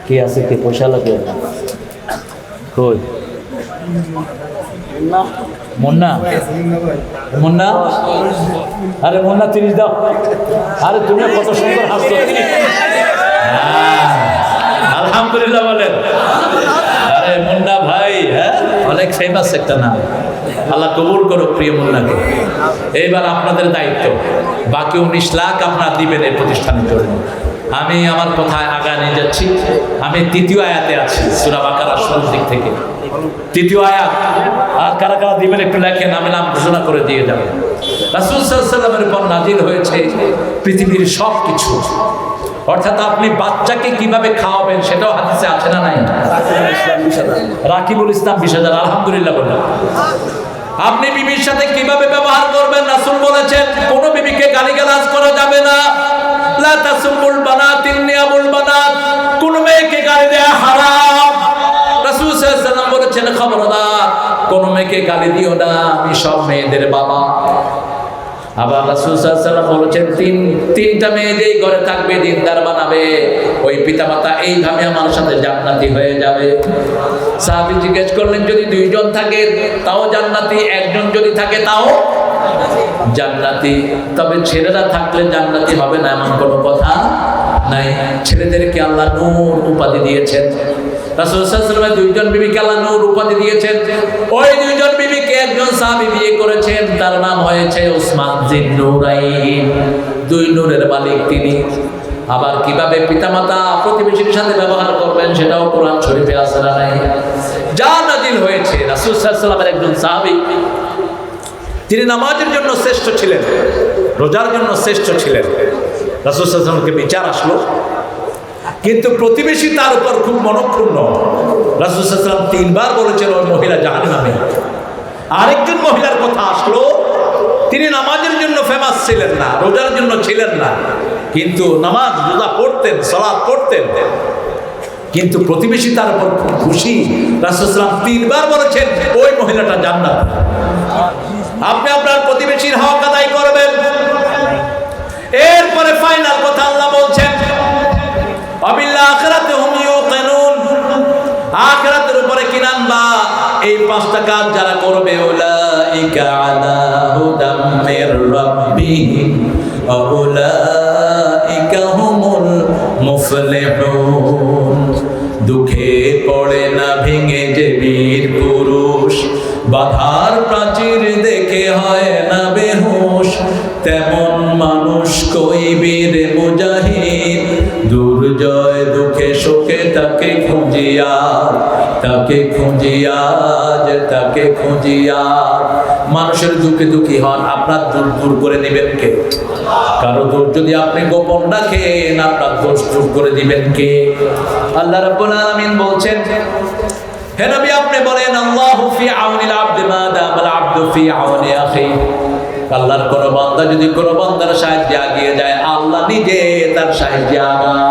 [SPEAKER 1] কে আছে? কে পয়সা লাগে? কই মুন্না? মুন্না, আরে মুন্না 30 দাও। আরে তুমি কত সুন্দর হাসছো। আলহামদুলিল্লাহ বলেন। আরে মুন্না ভাই, হ্যাঁ অনেক ফেমাস একটা নাম। আল্লাহ কবুল করো প্রিয় মুন্নাকে। এইবার আপনাদের দায়িত্ব, বাকি 19 লাখ আপনারা দিবেন এই প্রতিষ্ঠানের জন্য। আমি আমার কথায় আগায় নিয়ে যাচ্ছি। আমি 3য় আয়াতে আছি, সূরা বাকারার শুরুর দিক থেকে 3য় আয়াত। আর কারা কারা দিবেন একটু লেখেন, আমি নাম ঘোষণা করে দিয়ে যাব। রাসূল সাল্লাল্লাহু আলাইহি ওয়াসাল্লামের উপর নাজিল হয়েছে পৃথিবীর সব কিছু, অর্থাৎ আপনি বাচ্চাকে কিভাবে খাওয়াবেন সেটাও হাদিসে আছে না নাই? রাকিবুল ইসলাম 20,000, আলহামদুলিল্লাহ বললাম। আপনি বিবির সাথে কিভাবে ব্যবহার করবেন রাসূল বলেছেন, কোন বিবিকে গালিগালাজ করা যাবে না। লা তাসুবুল বানাত ইন্নিয়াবুল বানাত, কোন মেয়েকে গালি দেওয়া হারাম। রাসূল সাল্লাল্লাহু আলাইহি ওয়াসাল্লাম বলেছেন খবরদার কোন মেয়েকে গালি দিও না, আমি সব মেয়েদের বাবা। আবার রাসূল সাল্লাল্লাহু আলাইহি ওয়াসাল্লাম বলেছেন তিনটা মেয়ে যেই ঘরে থাকবে, দিনদার বানাবে, ওই পিতামাতা এইভাবে আমার সাথে জান্নাতি হয়ে যাবে। সাহাবী জিজ্ঞেস করলেন যদি 2 জন থাকে তাও জান্নাতি, 1 জন যদি থাকে তাও জান্নাতি, তবে ছেলেরা থাকলে জান্নাতি হবে না এমন কোনো কথা নাই। ছেলেদেরকে আল্লাহ নূর উপাধি দিয়েছেন। রাসূল সাল্লাল্লাহু আলাইহি ওয়াসাল্লাম 2 জন বিবিকে আল্লাহ নূর উপাধি দিয়েছেন। ওই 2 জন বিবিকে একজন সাহাবী বিয়ে করেছেন, তার নাম হয়েছে উসমান জিন্নুরাইন, 2 নূরের মালিক তিনি। আবার কিভাবে পিতামাতা প্রতিবেশীর সাথে ব্যবহার করবেন সেটাও কোরআন শরীফে আছে না নাই? যা নাজিল হয়েছে, রাসূল সাল্লাল্লাহু আলাইহি ওয়াসাল্লামের একজন সাহাবী, তিনি নামাজের জন্য শ্রেষ্ঠ ছিলেন, রোজার জন্য শ্রেষ্ঠ ছিলেন। রাসূল সাল্লাল্লাহু আলাইহি ওয়াসাল্লামকে বিচার আসলো, কিন্তু প্রতিবেশী তার উপর খুব মনক্ষুণ্ণ। রাসূল সাল্লাল্লাহু আলাইহি ওয়াসাল্লাম 3 বার বলেছেন ওই মহিলা জাহান্নামী। আরেকজন মহিলার কথা আসলো, তিনি নামাজের জন্য ফেমাস ছিলেন না, রোজার জন্য ছিলেন না, কিন্তু নামাজ রোজা পড়তেন, সালাত পড়তেন, কিন্তু প্রতিবেশী তার উপর খুশি। রাসূল সাল্লাল্লাহু আলাইহি ওয়াসাল্লাম 3 বার বলেছেন ওই মহিলাটা জান্নাত। আপনি আপনার প্রতিবেশীর হক আদায় করবেন। এরপরে ফাইনাল কথা আল্লাহ বলছেন আবিল আখিরাতি হুম ইউকিনুন, আখিরাতের উপরে কি নামবা এই 5টা কাজ যারা করবে উলাইকা আলা হুদাম মির রাব্বিহিম ওয়া উলাইকা হুমুল মুফলিহুন। দুঃখে পড়ে না ভেঙে যে বীর পুরুষ, বাধার প্রাচীর দেখে হয় না বেহুশ, তেমন মানুষ কই বীর মুজাহিদ, দুর্জয় দুঃখে শোকে তাকে খুঁজিয়া, তাকে খুঁজিয়া, তাকে খুঁজিয়া। মানুষের দুঃখে দুঃখী হন, আপনার দূর দূর করে দিবেন কে? কারো দোষ যদি আপনি গোপন রাখেন, আপনার দোষ দূর করে দিবেন কে? আল্লাহ রাব্বুল আলামিন বলছেন হে নবী আপনি বলেন আল্লাহু ফি আউনিল আবদি মা দামাল আবদু ফি আউনি আখি। আল্লাহর কোন বান্দা যদি কোন বান্দার সাহায্যে এগিয়ে যায়, আল্লাহ নিজে তার সাহায্যে আগায়।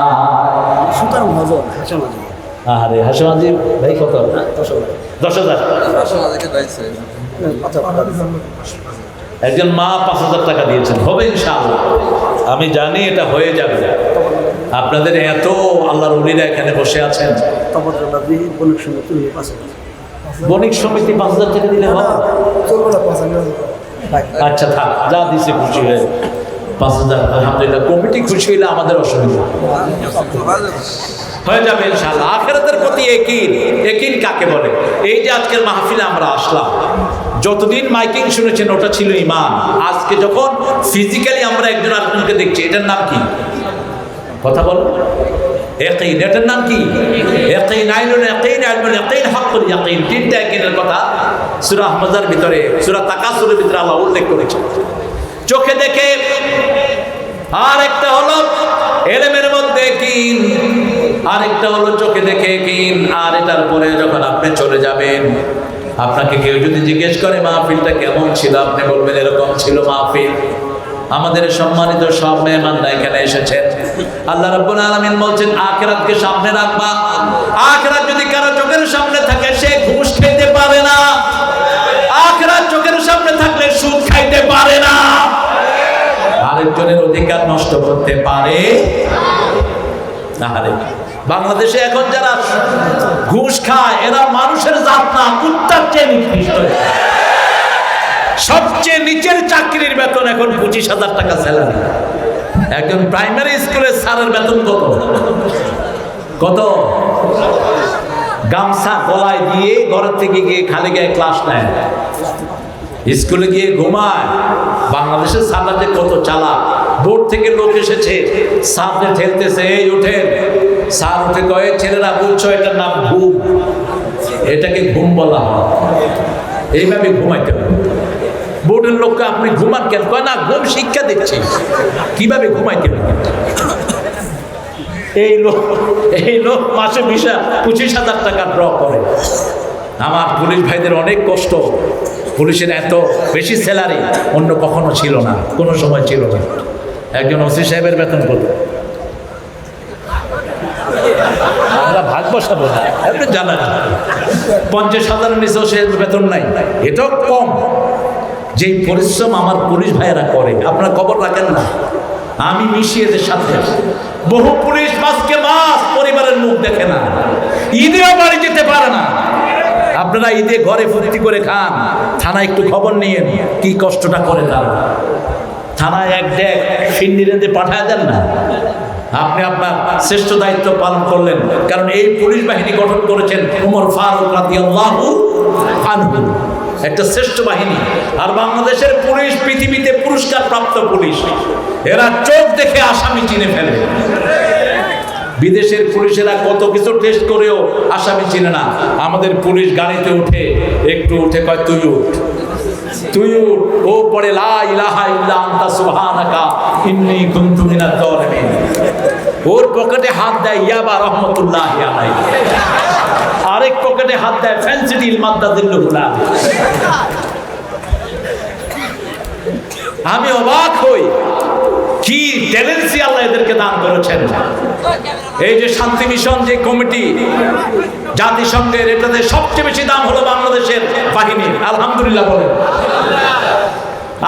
[SPEAKER 2] সুতরাং মজা হাসান আজি
[SPEAKER 1] আরে হাসান আজি ভাই কত? 10,000 একজন মা 5,000 টাকা দিয়েছেন, হবে ইনশাআল্লাহ। আমি জানি এটা হয়ে যাবে। আপনাদের এত আল্লাহর ওলিরা এখানে বসে আছেন, বণিক সমিতি 5,000 টাকা দিলে হবে? আচ্ছা থাক, যা দিছে খুশি হয়ে 5,000 আলহামদুলিল্লাহ। কমিটি খুশি হইলে আমাদের অসুবিধা হয়ে যাবে ইনশাআল্লাহ। আখিরাতের প্রতি ইয়াকিন কাকে বলে? এই যে আজকের মাহফিলে আমরা আসলাম, যতদিন মাইকিং শুনেছেন ওটা ছিল ঈমান। আজকে যখন ফিজিক্যালি আমরা একজন আরেকজনকে দেখছি, এটার নাম কি? কথা বল। ইয়াকিন, এটার নাম কি? ইয়াকিন, আইনুল ইয়াকিন, ইলমুল ইয়াকিন, হাক্কুল ইয়াকিন। 3টা ইয়াকিনের কথা সূরা আহমাজার ভিতরে, সূরা তাকাসুরের ভিতরে আল্লাহ উল্লেখ করেছেন। চোখে দেখে, আর একটা হলো ইলমের মধ্যে ইয়াকিন, আরেকটা হলো চোখে দেখে ইয়াকিন। আর এটার পরে যখন আপনি চলে যাবেন, আপনাকে কেউ যদি জিজ্ঞেস করে মাহফিলটা কেমন ছিল, আপনি বলবেন এরকম ছিল মাহফিল। আমাদের সম্মানিত সব মেহমানরা এখানে এসেছেন। আল্লাহ রাব্বুল আলামিন বলছেন আখিরাতকে সামনে রাখবা। আখিরাত যদি কারো চোখের সামনে থাকে, সে ঘুষ খেতে পারে না। আখিরাত চোখের সামনে থাকলে সুদ খাইতে পারে না, আরেকজনের অধিকার নষ্ট করতে পারে না। বাংলাদেশে এখন যারা ঘুষ খায়, এরা মানুষের জাত না, কুত্তার চেয়ে নিকৃষ্ট। সবচেয়ে নিচের চাকরির বেতন এখন 25,000 টাকা স্যালারি। একজন প্রাইমারি স্কুলের স্যারের বেতন কত? কত? গামছা গলায় দিয়ে ঘরের থেকে গিয়ে খালি গায়ে ক্লাস নেয়, স্কুলে গিয়ে ঘুমায়। বাংলাদেশের স্যাররা যে কত চালাক। বোর্ড থেকে লোক এসেছে, স্যারদের ঠেলতেছে, এই ওঠেন। স্যার উঠে কয়ে ছেলেরা বুঝছো এটার নাম ঘুম, এটাকে ঘুম বলা হয়, এইভাবে ঘুমাইতে হবে। বোর্ডের লোককে আপনি ঘুমান কেন? কয় না ঘুম শিক্ষা দিচ্ছি কিভাবে ঘুমাইতে হবে। এই লোক মাসে 25,000 টাকা ড্র করে। আমার পুলিশ ভাইদের অনেক কষ্ট। পুলিশের এত বেশি স্যালারি অন্য কখনো ছিল না, কোনো সময় ছিল না। একজন ওসি সাহেবের বেতন কত? আমরা ভাগ বসাবো না, আপনি জানেন 50,000 নিচেও সে বেতন নাই। এটাও কম। যেই পরিশ্রম আমার পুলিশ ভাইয়েরা করে, আপনারা খবর রাখেন না। আমি মিশি এদের সাথে। বহু পুলিশ মাসকে মাস পরিবারের মুখ দেখে না, ঈদেও বাড়ি যেতে পারে না। আপনারা ঈদে ঘরে ফুর্তি করে খান, থানায় একটু খবর নিয়ে কি কষ্টটা করে তারা। থানায় এক ডেক ফিন্দিরেতে পাঠায় দেন না। আপনি আপনার শ্রেষ্ঠ দায়িত্ব পালন করলেন, কারণ এই পুলিশ বাহিনী গঠন করেছেন ওমর ফারুক রাদিয়াল্লাহু আনহু, একটা শ্রেষ্ঠ বাহিনী। আর বাংলাদেশের পুলিশ পৃথিবীতে পুরস্কার প্রাপ্ত পুলিশ। এরা চোখ দেখে আসামি চিনে ফেলে। বিদেশের পুলিশেরা কত কিছু টেস্ট করেও আসামি চিনে না। আমাদের পুলিশ গাড়িতে উঠে, একটু উঠে কয় তুই উঠ, তুই উঠ। ও পড়ে লা ইলাহা ইল্লা আনতা সুবহানাকা ইন্নী কুনতু মিনাজ জালিমিন। ওর পকেটে হাত দেয় ইয়াবা রহমাতুল্লাহি আলাইহি, আরেক পকেটে হাত দেয় ফেন্সিডিল মাদ্দাদিল্লুহুলা। আমি অবাক হই, কি ট্যালেন্সি আল্লাহ এদেরকে দান করেছেন। এই যে শান্তি মিশন যে কমিটি জাতিসংঘের, এটাতে সবচেয়ে বেশি দাম হলো বাংলাদেশের বাহিনী। আলহামদুলিল্লাহ বলেন।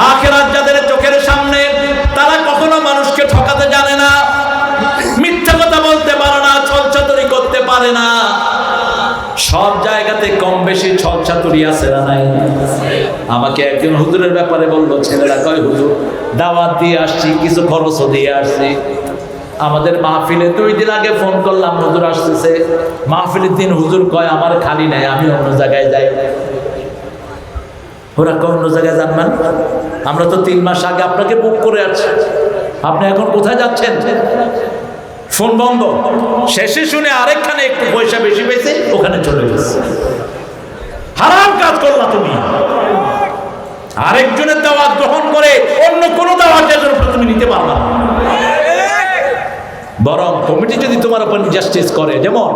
[SPEAKER 1] আখিরাত যাদের চোখের সামনে, তারা কখনো মানুষকে ঠকাতে জানে না, মিথ্যা কথা বলতে পারে না, ছলচাতুরি করতে পারে না। সব জায়গাতে কম বেশি ছলচাতুরি আছে না নাই? আমাকে একজন হুজুরের ব্যাপারে বললো, ছেলেরা কয় হুজুর দাওয়াত দিয়ে আসছি, কিছু খরচও দিয়ে আসছি। আমাদের মাহফিলে 2 দিন আগে ফোন করলাম, হুজুর আসতেছে। মাহফিলের দিন হুজুর কয় আমার খালি নাই, আমি অন্য জায়গায় যাই। ওরা কয় অন্য জায়গায় যান মানে? আমরা তো 3 মাস আগে আপনাকে বুক করে আছি, আপনি এখন কোথায় যাচ্ছেন? ফোন বন্ধ। শেষে শুনে আরেকখানে একটু পয়সা বেশি পেয়েছে, ওখানে চলে গেছে। হারাম কাজ করলা তুমি। আরেকজনের দাওয়াত গ্রহণ করে অন্য কোনো দাওয়াতের জন্য তুমি নিতে পারবা না। বরং কমিটি যদি তোমার উপর জাস্টিস করে, যেমন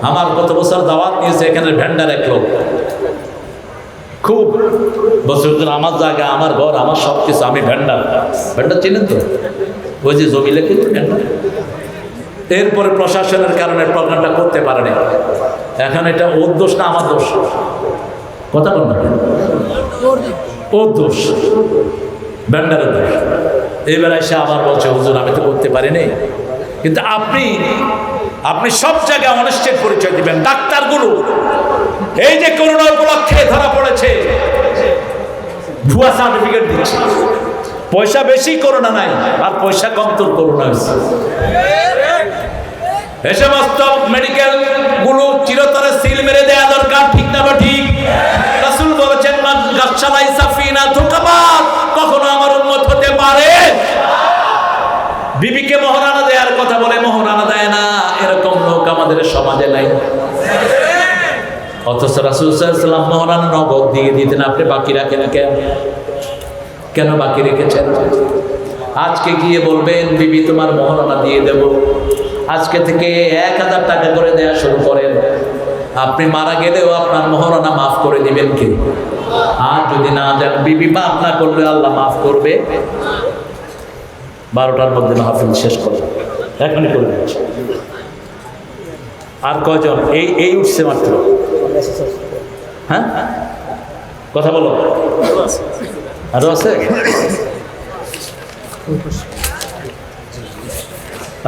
[SPEAKER 1] আমার গত বছর দাওয়াত নিয়েছে এখানে ভেন্ডার এক লোক, খুব বছর আমার জায়গা, আমার ঘর, আমার সব কিছু, আমি ভেন্ডার। ভেন্ডার চিনেন তো? ওই যে জমি লেখে ভেন্ডার। এরপরে প্রশাসনের কারণে প্রোগ্রামটা করতে পারেনি। এখন এটা ওর দোষ না আমার দোষ? কথা বল না, ওর দোষ, ভেন্ডারের দোষ। এবার এসে আবার বলছে হুজুর আমি তো করতে পারিনি। কিন্তু আপনি সব জায়গায় অনেস্টের পরিচয় দিবেন। ডাক্তারগুলো এই যে করোনা উপলক্ষে ধরা পড়েছে, ভুয়া সার্টিফিকেট দিচ্ছে। পয়সা বেশি করোনা নাই, আর পয়সা কম তোর করোনা হয়েছে। এই সমস্ত মেডিকেল গুলো চিরতরে সিল মেরে দেয়া দরকার, ঠিক না? ঠিক। রাসূল বলেছেন মান গাসসালাই সাফিনা ধোঁকাবাজ কখনো আমার উম্মত হতে পারে। বিবিকে মোহরানা দেওয়ার কথা বলে মোহরানা দেয় না, এরকম লোক আমাদের সমাজে নাই। অথচ রাসূল সাল্লাল্লাহু আলাইহি ওয়াসাল্লাম মোহরানা নগদ দিয়ে দিতেন, আপনি বাকি রাখেন কেন? কেন বাকি রেখেছেন? আজকে গিয়ে বলবেন বিবি তোমার মোহরানা দিয়ে দেব, আজকে থেকে 1000 টাকা করে দেয়া শুরু করেন। আপনি মারা গেলেও আপনার মোহরানা মাফ করে দিবেন কে? আর যদি না দেন, বিবি মাফ না করলে আল্লাহ মাফ করবে। 12টার মধ্যে মাহফিল শেষ করবে, এখনই করে দিচ্ছি। আর কয়জন এই উঠছে মাত্র? হ্যাঁ, কথা বলো। আরো আছে?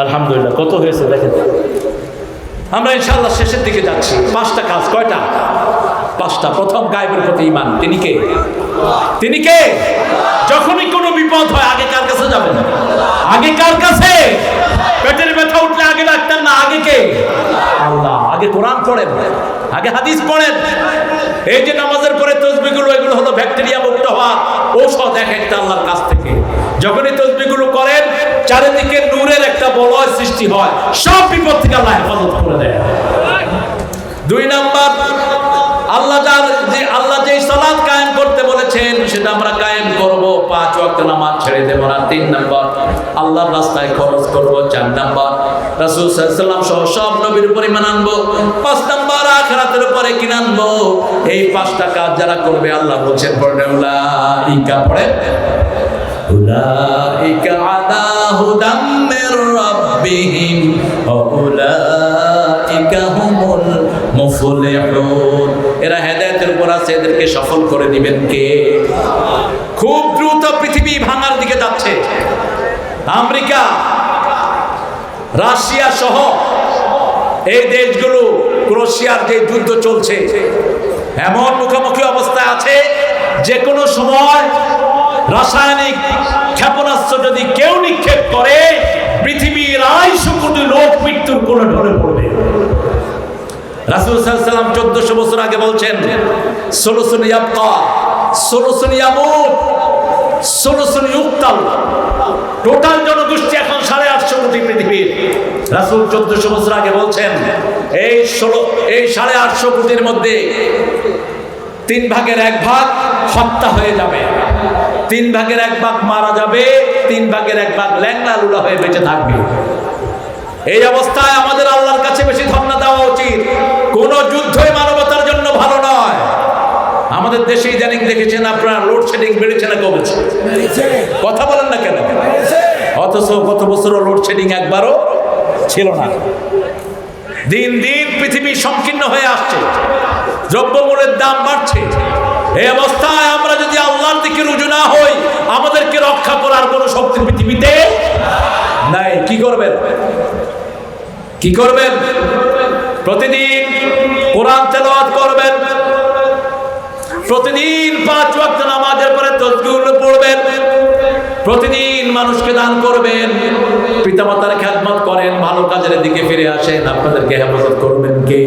[SPEAKER 1] আলহামদুলিল্লাহ। কত হয়েছে দেখেন। আমরা ইনশাআল্লাহ শেষের দিকে যাচ্ছি। 5টা কাজ। কয়টা? 5টা। প্রথম, গায়েবের প্রতি ঈমান। তিনি কে? তিনি কে? যখনই কোনো বিপদ হয় আগে কার কাছে যাবেন? আগে কার কাছে? পেটের ব্যথা উঠলে আগে ডাক্তার না, আগে কে? আল্লাহ। আগে কোরআন পড়েন, আগে হাদিস পড়েন। এই যে নামাজের পরে তাসবিহগুলো, এগুলো হলো ব্যাকটেরিয়া মুক্ত হওয়া ঔষধ এক একটা আল্লাহর কাছ থেকে। যখনই তাসবিহগুলো করেন, চারিদিকে নূরের একটা বলয় সৃষ্টি হয়, সব বিপদ থেকে আল্লাহ হেফাজত করে দেয়। 2 নাম্বার, আল্লাহ যে সালাত কায়েম করতে বলেছেন সেটা আমরা কায়েম করব, 5 ওয়াক্ত নামাজ ছেড়ে দেব না। 3 নাম্বার, আল্লাহর রাস্তায় খরচ করব। 4 নাম্বার, রাসূল সাল্লাল্লাহু আলাইহি ওয়াসাল্লাম সহ সব নবীর উপর ঈমান আনবো। 5 নাম্বার, আখিরাতের উপরে কি আনবো। এই 5টা কাজ যারা করবে, আল্লাহ বলেন পড়ে উলাইকা, পড়ে উলাইকা আলা হুদাম মির রাব্বিহিম ওয়া উলাইকা হুমুল মুফলিহুন। এরা হেদায়েতের উপর আছে, এদেরকে সফল করে দিবেন কে? খুব দ্রুত পৃথিবী ভাঙার দিকে যাচ্ছে। আমেরিকা, রাশিয়া সহ এই দেশগুলো, ক্রোয়েশিয়ার যে যুদ্ধ চলছে, এমন মুখোমুখি অবস্থায় আছে যে কোনো সময় রাসায়নিক ক্ষেপণাস্ত্র যদি কেউ নিক্ষেপ করে, পৃথিবীর 250 কোটি লোক মৃত্যুর কোলে ঢলে পড়বে। রাসূল সাল্লাল্লাহু আলাইহি ওয়াসাল্লাম 1400 বছর আগে বলছেন, সুলুসুন ইয়াবকা, সুলুসুন ইয়ামুত, সুলুসুন ইউক্তাল। টোটাল জনগোষ্ঠী এখন 850 কোটি পৃথিবীর। রাসূল 1400 বছর আগে বলছেন, এই 850 কোটির মধ্যে 3 ভাগের 1 ভাগ হত্যা হয়ে যাবে, 3 ভাগের 1 ভাগ মারা যাবে, 3 ভাগের 1 ভাগ ল্যাংড়া লুলা হয়ে বেঁচে থাকবে। এই অবস্থায় আমাদের আল্লাহর কাছে বেশি ধন্যবাদ দেওয়া উচিত। কোন যুদ্ধই মানবতার জন্য ভালো নয়। আমাদের দেশে ইদানিং দেখেছেন আপনারা, লোডশেডিং বেড়েছে না কমেছে? কথা বলেন না কেন? অথচ অথচ গত বছরও লোডশেডিং একবারও ছিল না। দিন দিন পৃথিবী সংকীর্ণ হয়ে আসছে, দ্রব্যমূল্যের দাম বাড়ছে। এই অবস্থায় আমরা যদি আল্লাহর দিকে রুজু না হই, আমাদেরকে রক্ষা করার কোনো শক্তি পৃথিবীতে নাই। কি করবেন? কি করবেন? প্রতিদিন কোরআন তেলাওয়াত করবেন, প্রতিদিন 5 ওয়াক্ত নামাজের পরে তাসবিহ পড়বেন, প্রতিদিন মানুষকে দান করবেন, পিতামাতার খেদমত করেন, ভালো কাজের দিকে ফিরে আসেন। আপনাদেরকে হেফাজত করবেন কে?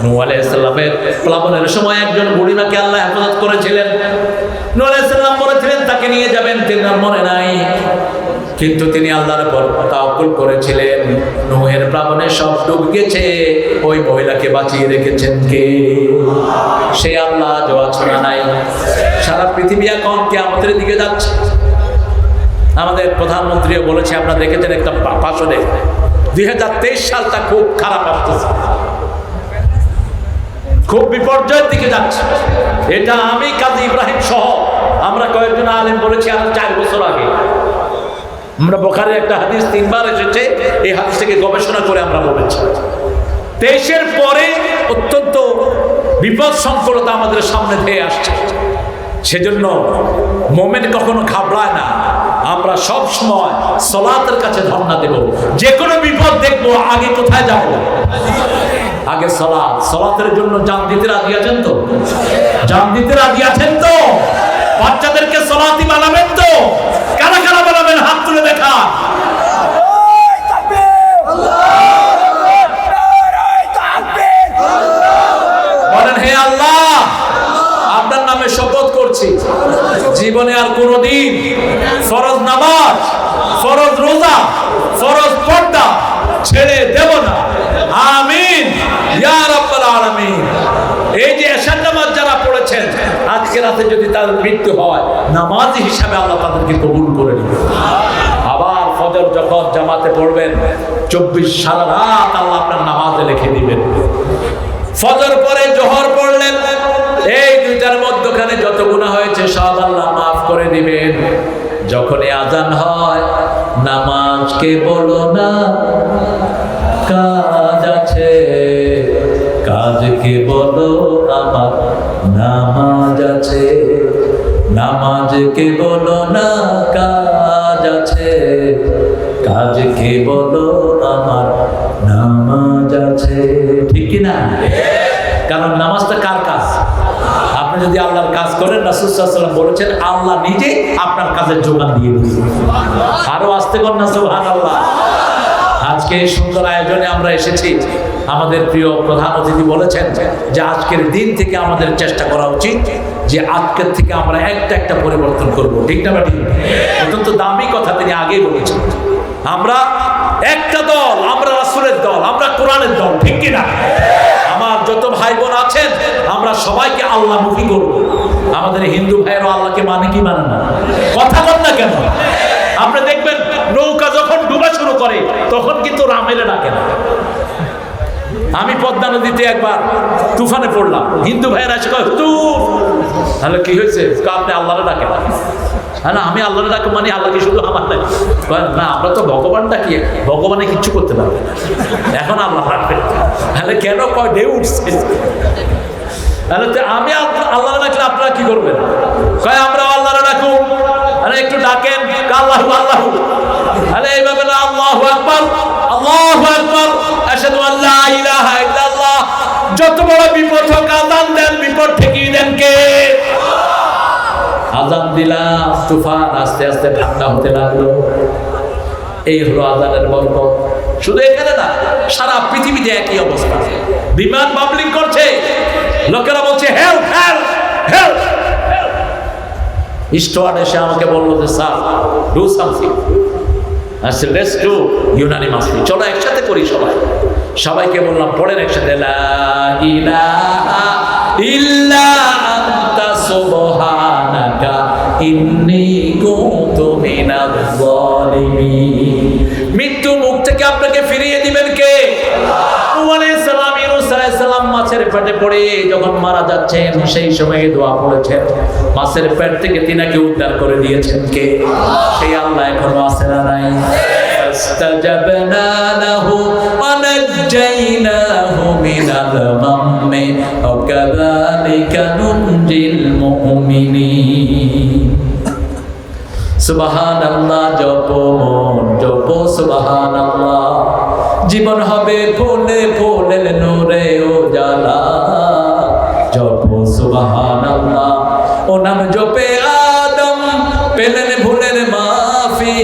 [SPEAKER 1] নূহ আলাইহিস সালামের প্লাবনের সময় একজন বুড়িমাকে আল্লাহ হেফাজত করেছিলেন। নূহ আলাইহিস সালাম বলেছিলেন তাকে নিয়ে যাবেন, তিনি মনে নাই, কিন্তু তিনি আল্লাহর উপর তাওয়াক্কুল করেছিলেন। নূহের প্লাবনে সব ডুবে গেছে, ওই মহিলাকে বাঁচিয়ে রেখেছেন কে? সে আল্লাহ। জোয়াছনা নাই। সারা পৃথিবী এখন কিয়ামতের দিকে যাচ্ছে। আমাদের প্রধানমন্ত্রীও বলেছে, আপনারা দেখেছেন একটা ভাষণে, 2023 সালটা খুব খারাপ আসতেছে, খুব বিপর্যয়ের দিকে যাচ্ছে। এটা আমি কাজী ইব্রাহিম সহ আমরা কয়েকজন আলেম বলেছি আর 4 বছর আগে। আমরা বুখারীর একটা হাদিস 3 বার এসেছে, এই হাদিসটাকে গবেষণা করে আমরা বলেছি 23-এর পরে অত্যন্ত বিপদ সংকুলতা আমাদের সামনে ধেয়ে আসছে। সেজন্য মোমেন কখনো ঘাবড়ায় না। আমরা সব সময় সালাতের কাছে ধর্ণা দেব। যে কোনো বিপদ দেখবো, আগে কোথায় যাব? আগে সালাত। সালাতের জন্য জান দিতে রাজি আছেন তো? জান দিতে রাজি আছেন তো? বাচ্চাদেরকে সালাতি বানাবেন তো? কারা কারা বানাবেন? হাত তুলে দেখা। বলেন, হে আল্লাহ, আপনার নামে শপথ করছি, জীবনে আর কোনোদিন ফরজ নামাজ, ফরজ রোজা, ফরজ পর্দা ছেড়ে দেব না। আমিন ইয়া রাব্বাল আলামিন। এই যে এশার নামাজ যারা পড়েছেন, আজকে রাতে যদি তাদের মৃত্যু হয়, নামাজি হিসাবে আল্লাহ তাদেরকে কবুল করে নেবেন। আবার ফজর যখন জামাতে পড়বেন, 24 সারা রাত আল্লাহ আপনার নামাজে লিখে দিবেন। ফজর পরে জোহর পড়লেন, এই দুইটার মধ্যখানে যত গুনাহ হয়েছে সব আল্লাহ মাফ করে দিবেন। যখনই আজান হয়, নামাজকে বলো না কাজ আছে, কাজকে বলো আমার নামাজ আছে। নামাজকে বলো না কাজ আছে, কাজকে বলো আমার নামাজ আছে। ঠিক কি না? কারণ নামাজটা কার কাজ? আপনি যদি আল্লাহর কাজ করেন, রাসূল সাল্লাল্লাহু আলাইহি ওয়াসাল্লাম বলেছেন, আল্লাহ নিজে আপনার কাজের যোগান দিয়ে দিবেন। আরো আস্তে কর না সুবহানাল্লাহ। আজকে এই সুন্দর আয়োজনে আমরা এসেছি। আমাদের প্রিয় প্রধান অতিথি বলেছেন যে আজকের দিন থেকে আমাদের চেষ্টা করা উচিত যে আজকের থেকে আমরা একটা পরিবর্তন করব। ঠিক না? ঠিক। অত্যন্ত দামি কথা তিনি আগেই বলেছেন। আমরা একটা দল, আমরা রাসূলের দল, আমরা কোরআনের দল। ঠিক কি না? আমার যত ভাই বোন আছেন, আমরা সবাইকে আল্লাহমুখী করব। আমাদের হিন্দু ভাইয়েরা আল্লাহকে মানে কি মানে না? কথা বল না কেন? আপনি দেখবেন নৌকা যখন ডুবা শুরু করে, তখন কিন্তু রামেরে ডাকে না। আমি পদ্মা নদীতে একবার তুফানে পড়লাম, হিন্দু ভাইয়েরা এসে কয়, হুজুর, তাহলে কি হয়েছে? আপনি আল্লাহরে ডাকে না? না, আমি আল্লাহরে ডাকে মানে আল্লাহ কি শুধু আমার নাই? না, আমরা তো ভগবান ডাকি, ভগবানে কিচ্ছু করতে পারবে না, এখন আল্লাহ ডাকবে। তাহলে কেন কয় ঢেউ উঠছে? তাহলে আমি আল্লাহরে ডাকলে আপনারা কি করবেন? কয় আমরা আল্লাহরে ডাকুন। আরে একটু ডাকেন, আল্লাহু আল্লাহু। আরে এইভাবে না, আল্লাহু আকবার, আল্লাহু আকবার, আশহাদু আল্লা ইলাহা ইল্লাল্লাহ। যত বড় বিপদ হোক আযান দেন, বিপদ ঠেকিয়ে দেন কে? আযান দিলাম, তুফান আস্তে আস্তে ঠান্ডা হতে লাগলো। এই হলো আযানের বরকত। শুধু এখানে না, সারা পৃথিবীতে একই অবস্থা। বিমান বাবলিং করছে, লোকেরা বলছে হেল্প হেল্প হেল্প। স্টুয়ার্ড এসে আমাকে বললো যে sir, do something. I said, let's do unanimously. চলো একসাথে করি সবাই। সবাইকে বললাম, পড়েন একসাথে, লা ইলাহা ইল্লা আনতা সুবহানাকা ইন্নী কুনতু মিনাজ জালিমিন। মৃত্যু মুখ থেকে আপনাকে ফিরিয়ে দিবেন কে? নূহ আলাইহিস সালাম, ইউনূস আলাইহিস সালাম মাছের পেটে পড়ে যখন মারা যাচ্ছেন সেই সময় দোয়া পড়েছেন, মাছের পেট থেকে তিনাকে উদ্ধার করে দিয়েছেন কে? সেই আল্লাহ এখনো আছে না নাই? فاستجبنا له ونجيناه من الغم وكذلك ننجي المؤمنين সুবহানাল্লাহ জপো মন জপো সুবহানাল্লাহ, জীবন হবে ফুলে ফুলের নূরে উজালা। জপো সুবহানাল্লাহ, ও নাম জপে আদম পেলেন ভুলের মাফি,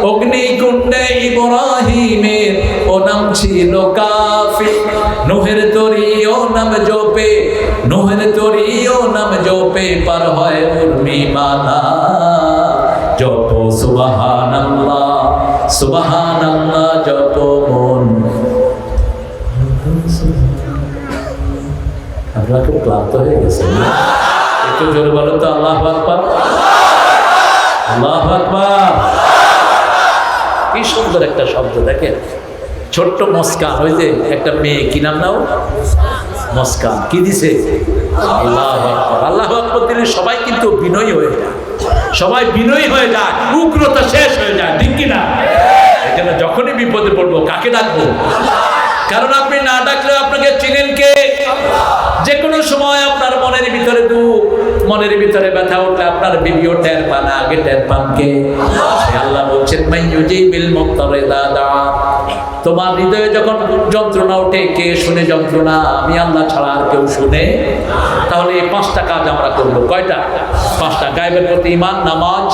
[SPEAKER 1] অগ্নিকুণ্ডে ইব্রাহিমের ও নাম ছিল কাফি। নূহের তরি ও নাম জপে, নূহের তরি ও নাম জপে পার হয় উর্মিমালা। জপো সুবহানাল্লাহ সুবহানাল্লাহ জপো মন। আমরা খুব ক্লান্ত হয়ে গেছি, একটু জোরে বলো তো আল্লাহু আকবার, আল্লাহু আকবার। কি সুন্দর একটা শব্দ দেখেন, ছোট্ট মুস্কান। ওই যে একটা মেয়ে, কি নাম নাও? মুস্কান। কি দিছে? আল্লাহু আকবার। আল্লাহু আকবার দিলে সবাই কিন্তু বিনয়ী হয়ে যায়, সবাই বিনয়ী হয়ে যায়, উগ্রতা শেষ হয়ে যায়, ঠিক কিনা? এখানে যখনই বিপদে পড়বো কাকে ডাকবো? কারণ আপনি না ডাকলেও আপনাকে চিনেন কে? যে কোনো সময় আপনার মনের ভিতরে দুঃখ, মনের ভিতরে ব্যথা উঠলে আপনার বিবিও টের পান, আগে টের পান কে? আল্লাহ বলছেন মাইয়ুজিবিল মুত্তারিদা দা। তোমার হৃদয়ে যখন যন্ত্রণা ওঠে, কে শুনে যন্ত্রণা? আমি আল্লাহ ছাড়া আর কেউ শুনে? তাহলে এই 5টা কাজ আমরা করবো। কয়টা? 5টা। গায়বের প্রতি ঈমান, নামাজ,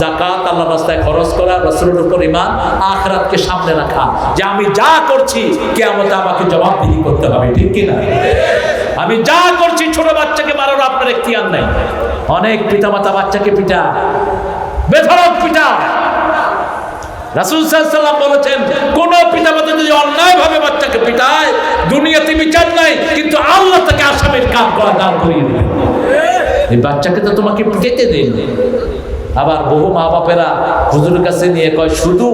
[SPEAKER 1] যাকাত, আল্লাহর রাস্তায় খরচ করা, রাসূলের উপর ঈমান, আখিরাতকে সামনে রাখা, যে আমি যা করছি কিয়ামতে আমাকে জবাবদিহি করতে হবে, ঠিক কি না? আমি যা করছি, ছোট বাচ্চাকে মারার আপনার এখতিয়ার নাই। অনেক পিতামাতা বাচ্চাকে পিটায়, বেধড়ক পিটায়। রাসূল সাল্লাল্লাহু আলাইহি ওয়াসাল্লাম বলেছেন, কোন পিতামাতা যদি অন্যায়ভাবে বাচ্চাকে পিটায়, দুনিয়াতে বিচার নাই, কিন্তু আল্লাহ তাকে আসামির কাম করা দান করিয়ে দেবেন। এই বাচ্চাকে তো তোমাকে পিটাতে দেন। আবার বহু মা বাপেরা হুজুরের কাছে নিয়ে কয়, শুধু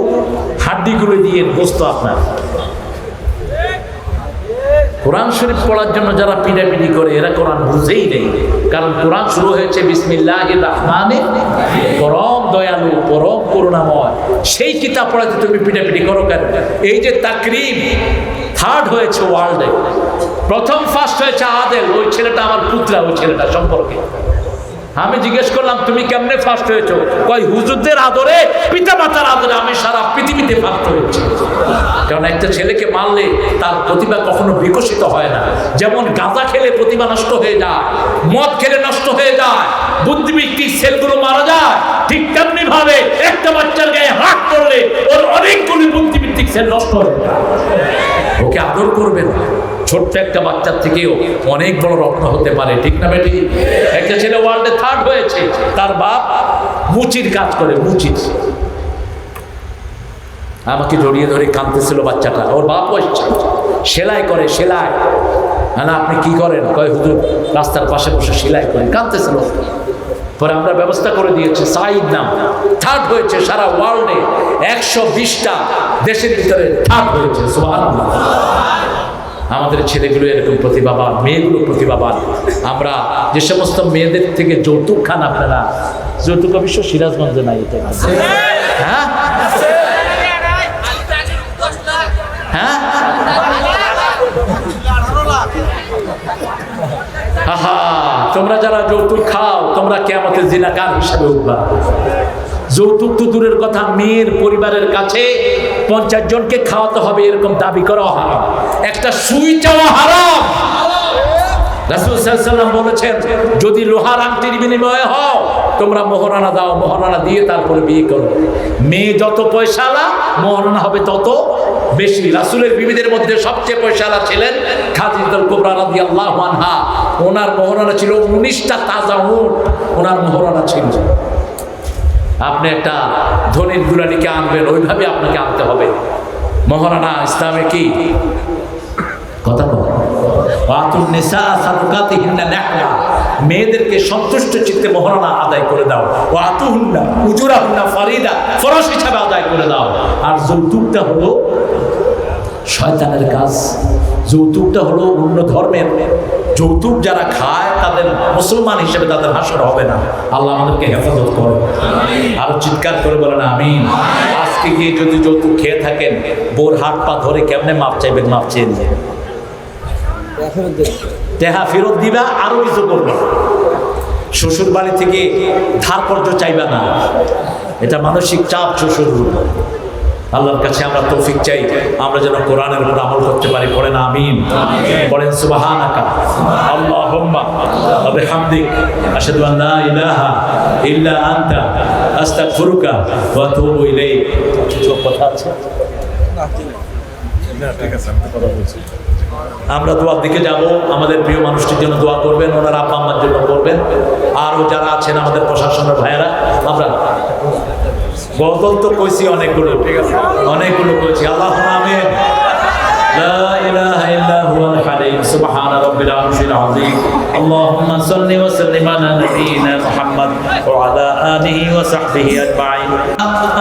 [SPEAKER 1] হাড্ডিগুলো দিয়ে গোস্ত আপনার। কোরআন শরীফ পড়ার জন্য যারা পিটাপিটি করে, এরা কোরআন বুঝেই নেই। কারণ কোরআন শুরু হয়েছে বিসমিল্লাহির রহমানির, পরম দয়ালু, পরম করুণাময়। সেই কিতাব পড়াতে তুমি পিটাপিটি করো কেন? এই যে তাকরিম 3rd হয়েছে ওয়ার্ল্ডে, প্রথম ফার্স্ট হয়েছে আদেল, ওই ছেলেটা আমার পুত্রা, ওই ছেলেটা সম্পর্কে। আমি জিজ্ঞেস করলাম, তুমি কেমনে ফার্স্ট হয়েছো? কয় হুজুরদের আদরে, পিতা মাতার আদরে আমি সারা পৃথিবীতে ফার্স্ট হয়েছি। কারণ একটা ছেলেকে মারলে তার প্রতিভা কখনো বিকশিত হয় না। যেমন গাঁজা খেলে প্রতিভা নষ্ট হয়ে যায়, মদ খেলে নষ্ট হয়ে যায়, বুদ্ধিবৃত্তিক সেলগুলো মারা যায়, ঠিক তেমনি ভাবে একটা বাচ্চার গায়ে হাত করলে ওর অনেকগুলি বুদ্ধিবৃত্তিক সেল নষ্ট হয়ে যায়। ওকে আদর করবেন। ছোট্ট একটা বাচ্চার থেকেও অনেক বড় রত্ন হতে পারে, ঠিক না বেটি? একটা ছেলে ওয়ার্ল্ডে 3rd হয়েছে, তার বাপ মুচির কাজ করে, মুচির। আমাকে জড়িয়ে ধরে কাঁদতেছিল বাচ্চাটা, ওর বাপ সেলাই করে, সেলাই। না আপনি কি করেন? কয় হুজুর রাস্তার পাশে বসে সেলাই করে, কাঁদতেছিল। পরে আমরা ব্যবস্থা করে দিয়েছি, সাইদ নাম, 3rd হয়েছে সারা ওয়ার্ল্ডে, 120টা দেশের ভিতরে 3rd হয়েছে। সুবহানাল্লাহ। আমাদের ছেলেগুলো এরকম প্রতিভাবান, মেয়েগুলো প্রতিভাবান। আমরা যে সমস্ত মেয়েদের থেকে যৌতুক খান, আপনারা যৌতুক অবশ্য সিরাজগঞ্জে নাই, এটা হ্যাঁ হ্যাঁ, তোমরা যারা যৌতুক খাও, তোমরা কিয়ামতে জিনাকার হিসেবে উঠবা। যৌতুক তো দূরের কথা, মেয়ের পরিবারের কাছে 50 জনকে খাওয়াতে হবে এরকম দাবি করা হারাম, একটা সুই চাওয়া হারাম। রাসূল সাল্লাল্লাহু আলাইহি ওয়াসাল্লাম বলেছেন, যদি লোহার আংটির বিনিময়ে হও, তোমরা মোহরানা দাও, মোহরানা দিয়ে তারপরে বিয়ে করো। মেয়ে যত পয়সাওয়ালা, মোহরানা হবে তত বেশি। রাসূলের বিবিদের মধ্যে সবচেয়ে পয়সাওয়ালা ছিলেন খাদিজাতুল কুবরা রাদিয়াল্লাহু আনহা। ওনার মোহরানা ছিল 19টা তাজা উট, ওনার মোহরানা ছিল। আপনি একটা ধনীর দুলানিকে আনবেন, ওইভাবে আপনাকে আনতে হবে। মোহরানা ইসলামে কি কথা বলে? মেয়েদেরকে সন্তুষ্ট চিত্তে মোহরানা আদায় করে দাও। ওয়াতুহুন্না উজুরাহুন্না ফারিদা, ফরজ হিসাবে আদায় করে দাও। আর যৌতুকটা হলো শয়তানের কাজ। যৌতুকটা হলো অন্য ধর্মের। যৌতুক যারা খায় তাদের মুসলমান হিসেবে তাদের হাসর হবে না। আল্লাহ আমাদেরকে হেফাজত করে। আরো চিৎকার করে বলেন আমিন। আজকে গিয়ে যদি যৌতুক খেয়ে থাকেন, বোর হাত পা ধরে কেমনে মাপ চাইবেন? মাপ চেয়ে নিয়ে টেহা ফেরত দিবা, আরো কিছু করবে। শ্বশুর বাড়ি থেকে ধার কর্জ চাইবা না, এটা মানসিক চাপ শ্বশুর। আল্লাহর কাছে আমরা তৌফিক চাই, আমরা যেন কোরআনের উপর আমল করতে পারি। পড়েন আমিন, পড়েন সুবহানাকা আল্লাহুম্মা ওয়া বিহামদিক আশহাদু আন লা ইলাহা ইল্লা আনতা আস্তাগফিরুকা ওয়া আতুবু ইলাইক। কিছু কথা আছে? আমরা দোয়ার দিকে যাব। আমাদের প্রিয় মানুষটির জন্য দোয়া করবেন, ওনার আব্বা আম্মার জন্য করবেন। আরও যারা আছেন আমাদের প্রশাসনের ভাইয়েরা, আমরা বদল তো কইছি অনেকগুলো, অনেকগুলো কইছি। আল্লাহুম্মা আমিন। لا إله إلا هو الحليم سبحان رب العرش العظيم اللهم صل وسلم على نبينا محمد وعلى آله وصحبه أجمعين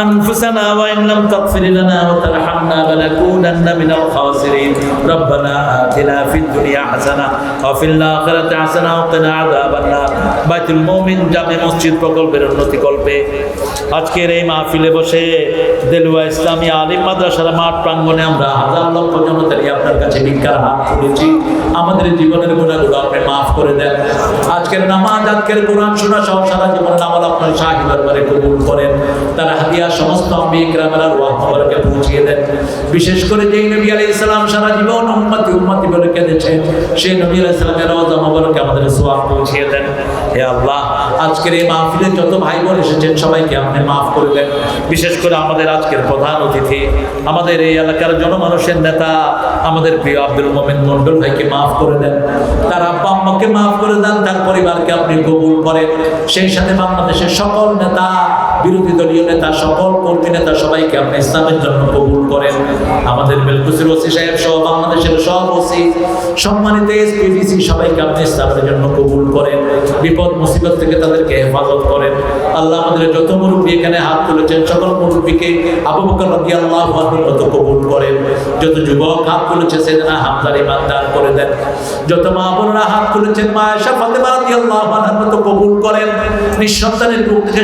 [SPEAKER 1] أنفسنا وإن لم تغفر لنا وترحمنا لنكونن من الخاسرين ربنا آتنا في الدنيا حسنة وفي الآخرة حسنة وقنا عذاب النار বাইতুল মুমিন জামে মসজিদ প্রকল্পের উন্নতি কল্পে আজকের এই মাহফিলে বসে দেলুয়া ইসলামী আলিম মাদ্রাসার মাঠ প্রাঙ্গণে আমরা হাজার লক্ষ জনতারই আপনার কাছে ভিক্ষার হাত তুলেছি। আমাদের জীবনের গুনাহগুলো আপনি মাফ করে দেন। আজকের নামাজ, আজকের কোরআন শোনা সহ সারা জীবনের আমল আপনার শাহী দরবারে কবুল করেন। তারা হাদিয়া সমস্ত আম্বিয়া কিরামের রূহ মুবারকে পৌঁছিয়ে দেন। বিশেষ করে যেই নবী আলাইহিস সালাম সারা জীবন উম্মতি উম্মতি বলে কেঁদেছেন, সেই নবী আলাইহিস সালামের রওজা মুবারকে আমাদের সওয়াব পৌঁছিয়ে দেন। হে আল্লাহ, আজকের এই মাহফিলে যত ভাই বোন এসেছেন সবাইকে আপনি মাফ করে দেন। বিশেষ করে আমাদের আজকের প্রধান অতিথি, আমাদের এই এলাকার জনমানুষের নেতা, আমাদের প্রিয় আব্দুল মোমিন মন্ডল ভাইকে মাফ করে দেন। তার আব্বা আম্মাকে মাফ করে দেন, তার পরিবারকে আপনি কবুল করেন। সেই সাথে বাংলাদেশের সকল নেতা, বিরোধী দলীয় নেতা, সকল কর্মী নেতা সবাইকে আপনি ইসলামের জন্য কবুল করেন। আমাদের বেলকুচির ওসি সাহেব সহ বাংলাদেশের সব ওসি, সম্মানিত এসপিডিসি সবাইকে আপনি ইসলামের জন্য কবুল করেন। বিপদ মুসিবত থেকে তাদেরকে হেফাজত করেন। আল্লাহ আমাদের যত মুরব্বী এখানে হাত তুলেছেন সকল মুরব্বীকে আবু বকর রাদিয়াল্লাহু আনহুর মতো কবুল করেন। যত যুবক হাত তুলেছে সেদিনা হামদার ইমান দান করে দেন। যত মা বোনরা হাত তুলেছেন মা আয়েশা ফাতেমা রাদিয়াল্লাহু আনহার মতো কবুল করেন। নিঃসন্তানের বুক থেকে